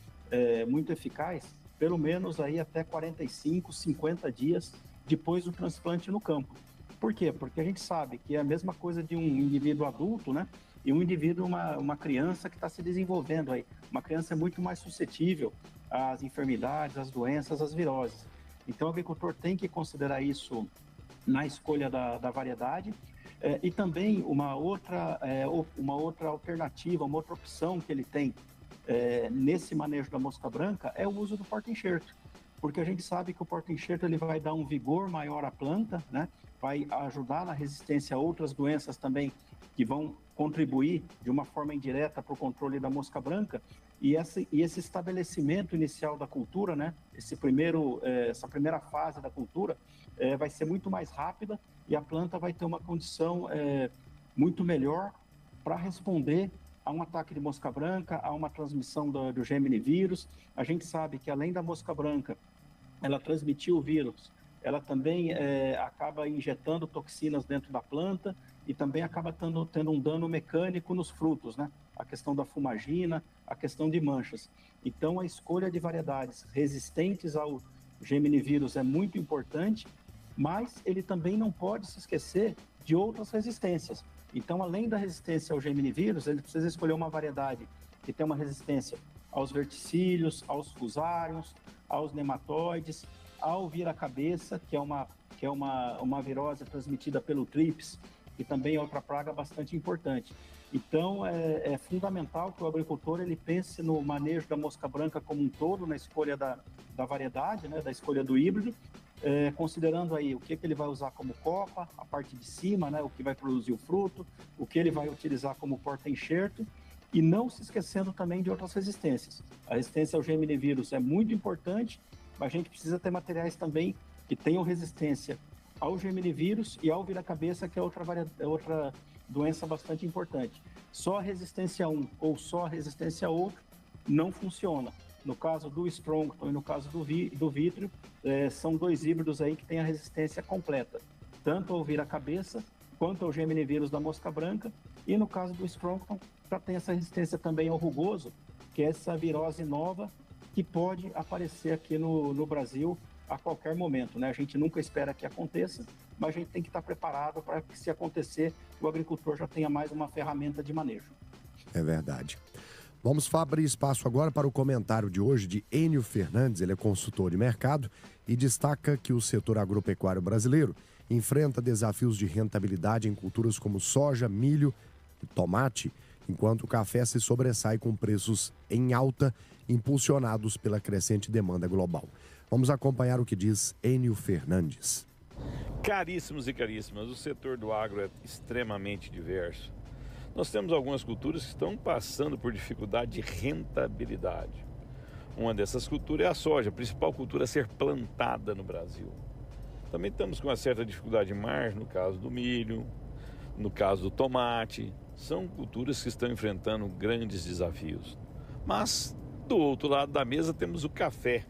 muito eficaz, pelo menos aí até 45, 50 dias depois do transplante no campo. Por quê? Porque a gente sabe que é a mesma coisa de um indivíduo adulto, né? E um indivíduo, uma criança que está se desenvolvendo aí. Uma criança é muito mais suscetível às enfermidades, às doenças, às viroses. Então o agricultor tem que considerar isso na escolha da variedade. E também uma outra alternativa, uma outra opção que ele tem nesse manejo da mosca branca é o uso do porta-enxerto. Porque a gente sabe que o porta-enxerto ele vai dar um vigor maior à planta, né? Vai ajudar na resistência a outras doenças também que vão contribuir de uma forma indireta para o controle da mosca branca. E esse estabelecimento inicial da cultura, né? Essa primeira fase da cultura vai ser muito mais rápida e a planta vai ter uma condição muito melhor para responder a um ataque de mosca branca, a uma transmissão do geminivírus. A gente sabe que além da mosca branca, ela transmitir o vírus, ela também acaba injetando toxinas dentro da planta e também acaba tendo um dano mecânico nos frutos, né? A questão da fumagina, a questão de manchas. Então, a escolha de variedades resistentes ao geminivírus é muito importante, mas ele também não pode se esquecer de outras resistências. Então, além da resistência ao geminivírus, ele precisa escolher uma variedade que tem uma resistência aos verticílios, aos fusários, aos nematóides, ao vira-cabeça, que é uma virose transmitida pelo trips, que também é outra praga bastante importante. Então, é fundamental que o agricultor ele pense no manejo da mosca branca como um todo, na escolha da variedade, né, da escolha do híbrido, considerando aí o que ele vai usar como copa, a parte de cima, né, o que vai produzir o fruto, o que ele vai utilizar como porta-enxerto, e não se esquecendo também de outras resistências. A resistência ao geminivírus é muito importante, mas a gente precisa ter materiais também que tenham resistência ao geminivírus e ao vira-cabeça, que é outra doença bastante importante. Só a resistência a um ou só a resistência a outro não funciona. No caso do Strongton e no caso do Vítreo, são 2 híbridos aí que têm a resistência completa, tanto ao vira-cabeça quanto ao geminivírus da mosca branca, e no caso do Strongton, já tem essa resistência também ao rugoso, que é essa virose nova que pode aparecer aqui no Brasil a qualquer momento, né? A gente nunca espera que aconteça, mas a gente tem que estar preparado para que, se acontecer, o agricultor já tenha mais uma ferramenta de manejo. É verdade. Vamos abrir espaço agora para o comentário de hoje de Enio Fernandes. Ele é consultor de mercado e destaca que o setor agropecuário brasileiro enfrenta desafios de rentabilidade em culturas como soja, milho e tomate, enquanto o café se sobressai com preços em alta, impulsionados pela crescente demanda global. Vamos acompanhar o que diz Enio Fernandes. Caríssimos e caríssimas, o setor do agro é extremamente diverso. Nós temos algumas culturas que estão passando por dificuldade de rentabilidade. Uma dessas culturas é a soja, a principal cultura a ser plantada no Brasil. Também estamos com uma certa dificuldade de margem no caso do milho, no caso do tomate. São culturas que estão enfrentando grandes desafios. Mas, do outro lado da mesa, temos o café.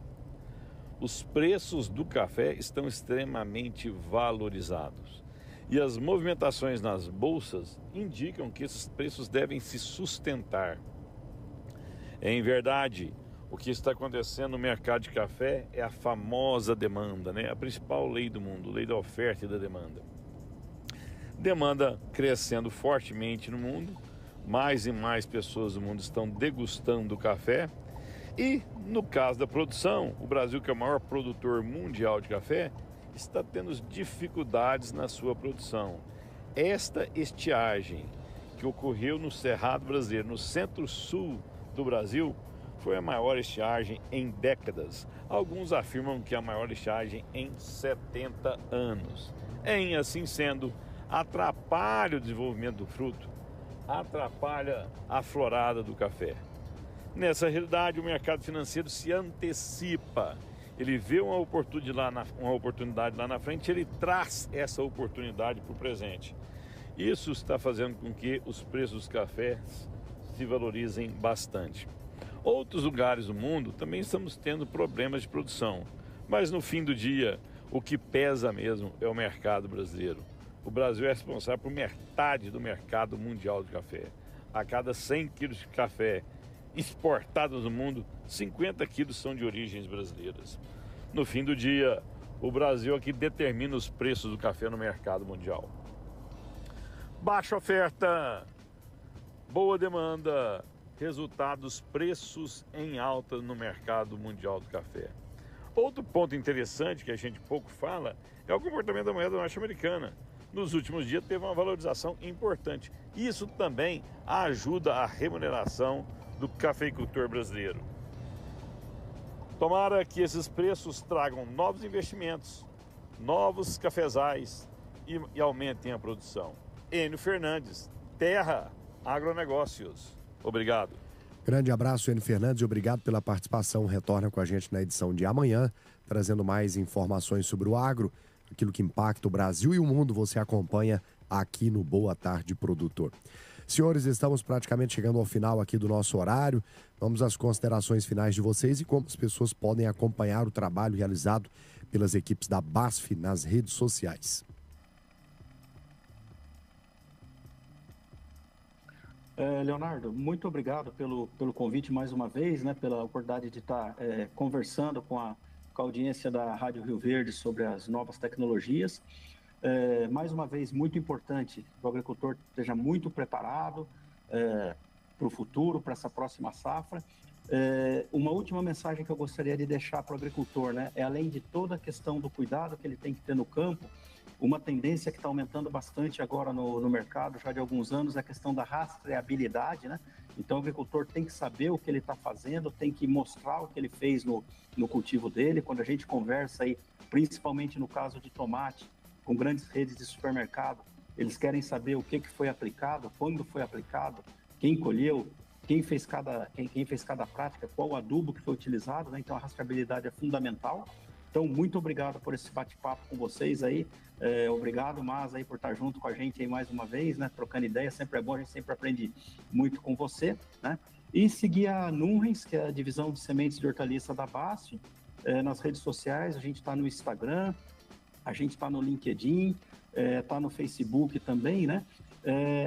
Os preços do café estão extremamente valorizados. E as movimentações nas bolsas indicam que esses preços devem se sustentar. Em verdade, o que está acontecendo no mercado de café é a famosa demanda, né? A principal lei do mundo, lei da oferta e da demanda. Demanda crescendo fortemente no mundo, mais e mais pessoas do mundo estão degustando o café. E, no caso da produção, o Brasil, que é o maior produtor mundial de café, está tendo dificuldades na sua produção. Esta estiagem que ocorreu no Cerrado brasileiro, no centro-sul do Brasil, foi a maior estiagem em décadas. Alguns afirmam que é a maior estiagem em 70 anos. Em assim sendo, atrapalha o desenvolvimento do fruto, atrapalha a florada do café. Nessa realidade, o mercado financeiro se antecipa. Ele vê uma oportunidade lá na frente, ele traz essa oportunidade para o presente. Isso está fazendo com que os preços dos cafés se valorizem bastante. Outros lugares do mundo também estamos tendo problemas de produção, mas no fim do dia, o que pesa mesmo é o mercado brasileiro. O Brasil é responsável por metade do mercado mundial de café. A cada 100 quilos de café exportados no mundo, 50 quilos são de origens brasileiras. No fim do dia, o Brasil é que determina os preços do café no mercado mundial. Baixa oferta, boa demanda, resultados, preços em alta no mercado mundial do café. Outro ponto interessante que a gente pouco fala é o comportamento da moeda norte-americana. Nos últimos dias teve uma valorização importante. Isso também ajuda a remuneração do cafeicultor brasileiro. Tomara que esses preços tragam novos investimentos, novos cafezais e aumentem a produção. Enio Fernandes, Terra Agronegócios. Obrigado. Grande abraço, Enio Fernandes, e obrigado pela participação. Retorna com a gente na edição de amanhã, trazendo mais informações sobre o agro, aquilo que impacta o Brasil e o mundo. Você acompanha aqui no Boa Tarde Produtor. Senhores, estamos praticamente chegando ao final aqui do nosso horário. Vamos às considerações finais de vocês e como as pessoas podem acompanhar o trabalho realizado pelas equipes da BASF nas redes sociais. Leonardo, muito obrigado pelo convite mais uma vez, né, pela oportunidade de estar conversando com a audiência da Rádio Rio Verde sobre as novas tecnologias. Mais uma vez, muito importante que o agricultor esteja muito preparado para o futuro, para essa próxima safra. Uma última mensagem que eu gostaria de deixar para o agricultor, né, é além de toda a questão do cuidado que ele tem que ter no campo, uma tendência que está aumentando bastante agora no mercado, já de alguns anos, é a questão da rastreabilidade, né? Então, o agricultor tem que saber o que ele está fazendo, tem que mostrar o que ele fez no cultivo dele. Quando a gente conversa aí, principalmente no caso de tomate, com grandes redes de supermercado, eles querem saber o que foi aplicado, quando foi aplicado, quem colheu, quem fez cada prática, qual adubo que foi utilizado, né? Então, a rastreabilidade é fundamental. Então, muito obrigado por esse bate-papo com vocês aí. Obrigado, Mas, aí, por estar junto com a gente aí mais uma vez, né? Trocando ideia, sempre é bom, a gente sempre aprende muito com você, né? E seguir a Nunrens, que é a divisão de sementes de hortaliça da BASF, nas redes sociais. A gente está no Instagram, a gente está no LinkedIn, está no Facebook também, né?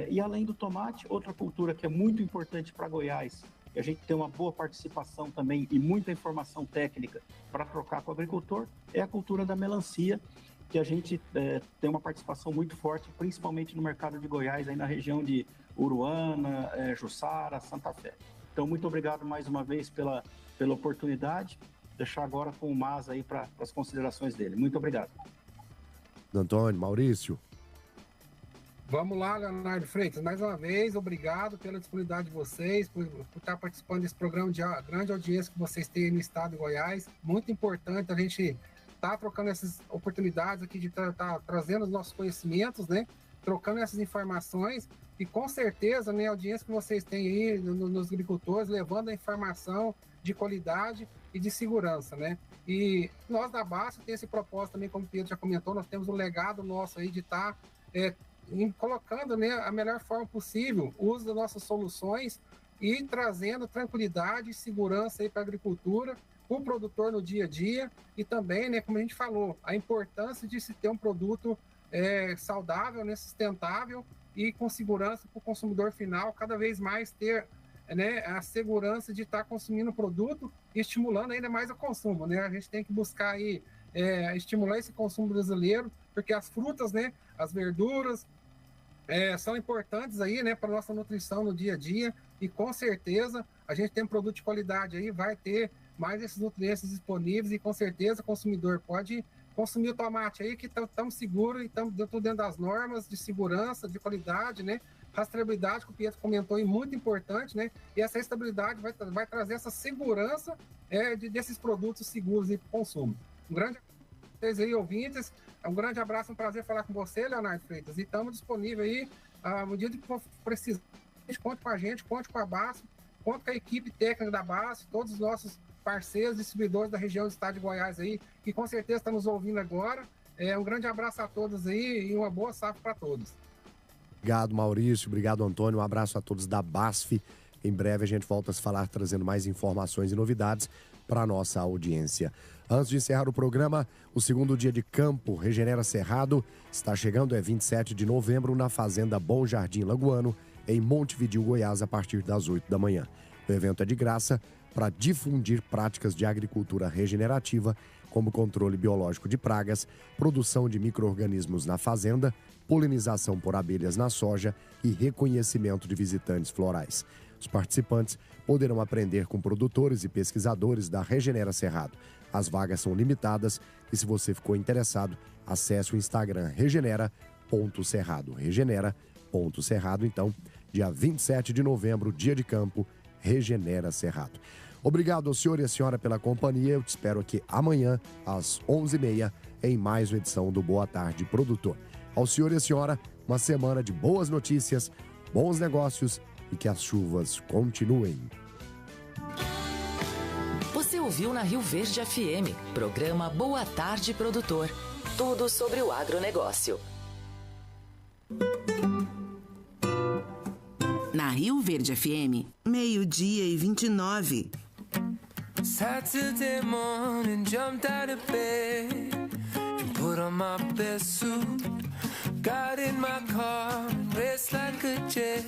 E além do tomate, outra cultura que é muito importante para Goiás, e a gente tem uma boa participação também e muita informação técnica para trocar com o agricultor, é a cultura da melancia, que a gente tem uma participação muito forte, principalmente no mercado de Goiás, aí na região de Uruana, Jussara, Santa Fé. Então, muito obrigado mais uma vez pela oportunidade. Deixar agora com o Mas aí para as considerações dele. Muito obrigado. Antônio, Maurício. Vamos lá, Leonardo Freitas, mais uma vez, obrigado pela disponibilidade de vocês, por estar participando desse programa de grande audiência que vocês têm no estado de Goiás. Muito importante a gente estar trocando essas oportunidades aqui de estar trazendo os nossos conhecimentos, né? Trocando essas informações e com certeza, né, a audiência que vocês têm aí nos agricultores, levando a informação de qualidade e de segurança, né? E nós da BASF tem esse propósito também, como o Pedro já comentou, nós temos um legado nosso aí de estar colocando, né, a melhor forma possível o uso das nossas soluções e trazendo tranquilidade e segurança aí para a agricultura, para o produtor no dia a dia e também, né, como a gente falou, a importância de se ter um produto saudável, né, sustentável e com segurança para o consumidor final, cada vez mais ter, né, a segurança de estar consumindo o produto e estimulando ainda mais o consumo, né? A gente tem que buscar aí estimular esse consumo brasileiro, porque as frutas, né, as verduras são importantes aí, né, para nossa nutrição no dia a dia e com certeza a gente tem um produto de qualidade aí, vai ter mais esses nutrientes disponíveis e com certeza o consumidor pode consumir o tomate aí que estamos seguros e estamos dentro das normas de segurança, de qualidade, né? Rastreabilidade que o Pietro comentou e muito importante, né? E essa estabilidade vai trazer essa segurança desses produtos seguros e consumo. Um grande vocês aí, ouvintes, um grande abraço, um prazer falar com você, Leonardo Freitas, e estamos disponíveis aí, no dia que for precisar, conte com a gente, conte com a BASF, conte com a equipe técnica da BASF, todos os nossos parceiros, distribuidores da região do estado de Goiás aí, que com certeza estão nos ouvindo agora. Um grande abraço a todos aí e uma boa safra para todos. Obrigado, Maurício. Obrigado, Antônio. Um abraço a todos da BASF. Em breve a gente volta a se falar, trazendo mais informações e novidades para a nossa audiência. Antes de encerrar o programa, o segundo dia de campo Regenera Cerrado está chegando, 27 de novembro, na Fazenda Bom Jardim Lagoano, em Montevidéu, Goiás, a partir das 8 da manhã. O evento é de graça para difundir práticas de agricultura regenerativa, como controle biológico de pragas, produção de micro-organismos na fazenda, polinização por abelhas na soja e reconhecimento de visitantes florais. Os participantes poderão aprender com produtores e pesquisadores da Regenera Cerrado. As vagas são limitadas e, se você ficou interessado, acesse o Instagram regenera.cerrado. Regenera.cerrado, então, dia 27 de novembro, dia de campo, Regenera Cerrado. Obrigado ao senhor e à senhora pela companhia. Eu te espero aqui amanhã, às 11h30, em mais uma edição do Boa Tarde Produtor. Ao senhor e à senhora, uma semana de boas notícias, bons negócios e que as chuvas continuem. Você ouviu na Rio Verde FM, programa Boa Tarde Produtor. Tudo sobre o agronegócio. Na Rio Verde FM, 12:29. Saturday morning, jumped out of bed and put on my best suit. Got in my car and raced like a jet.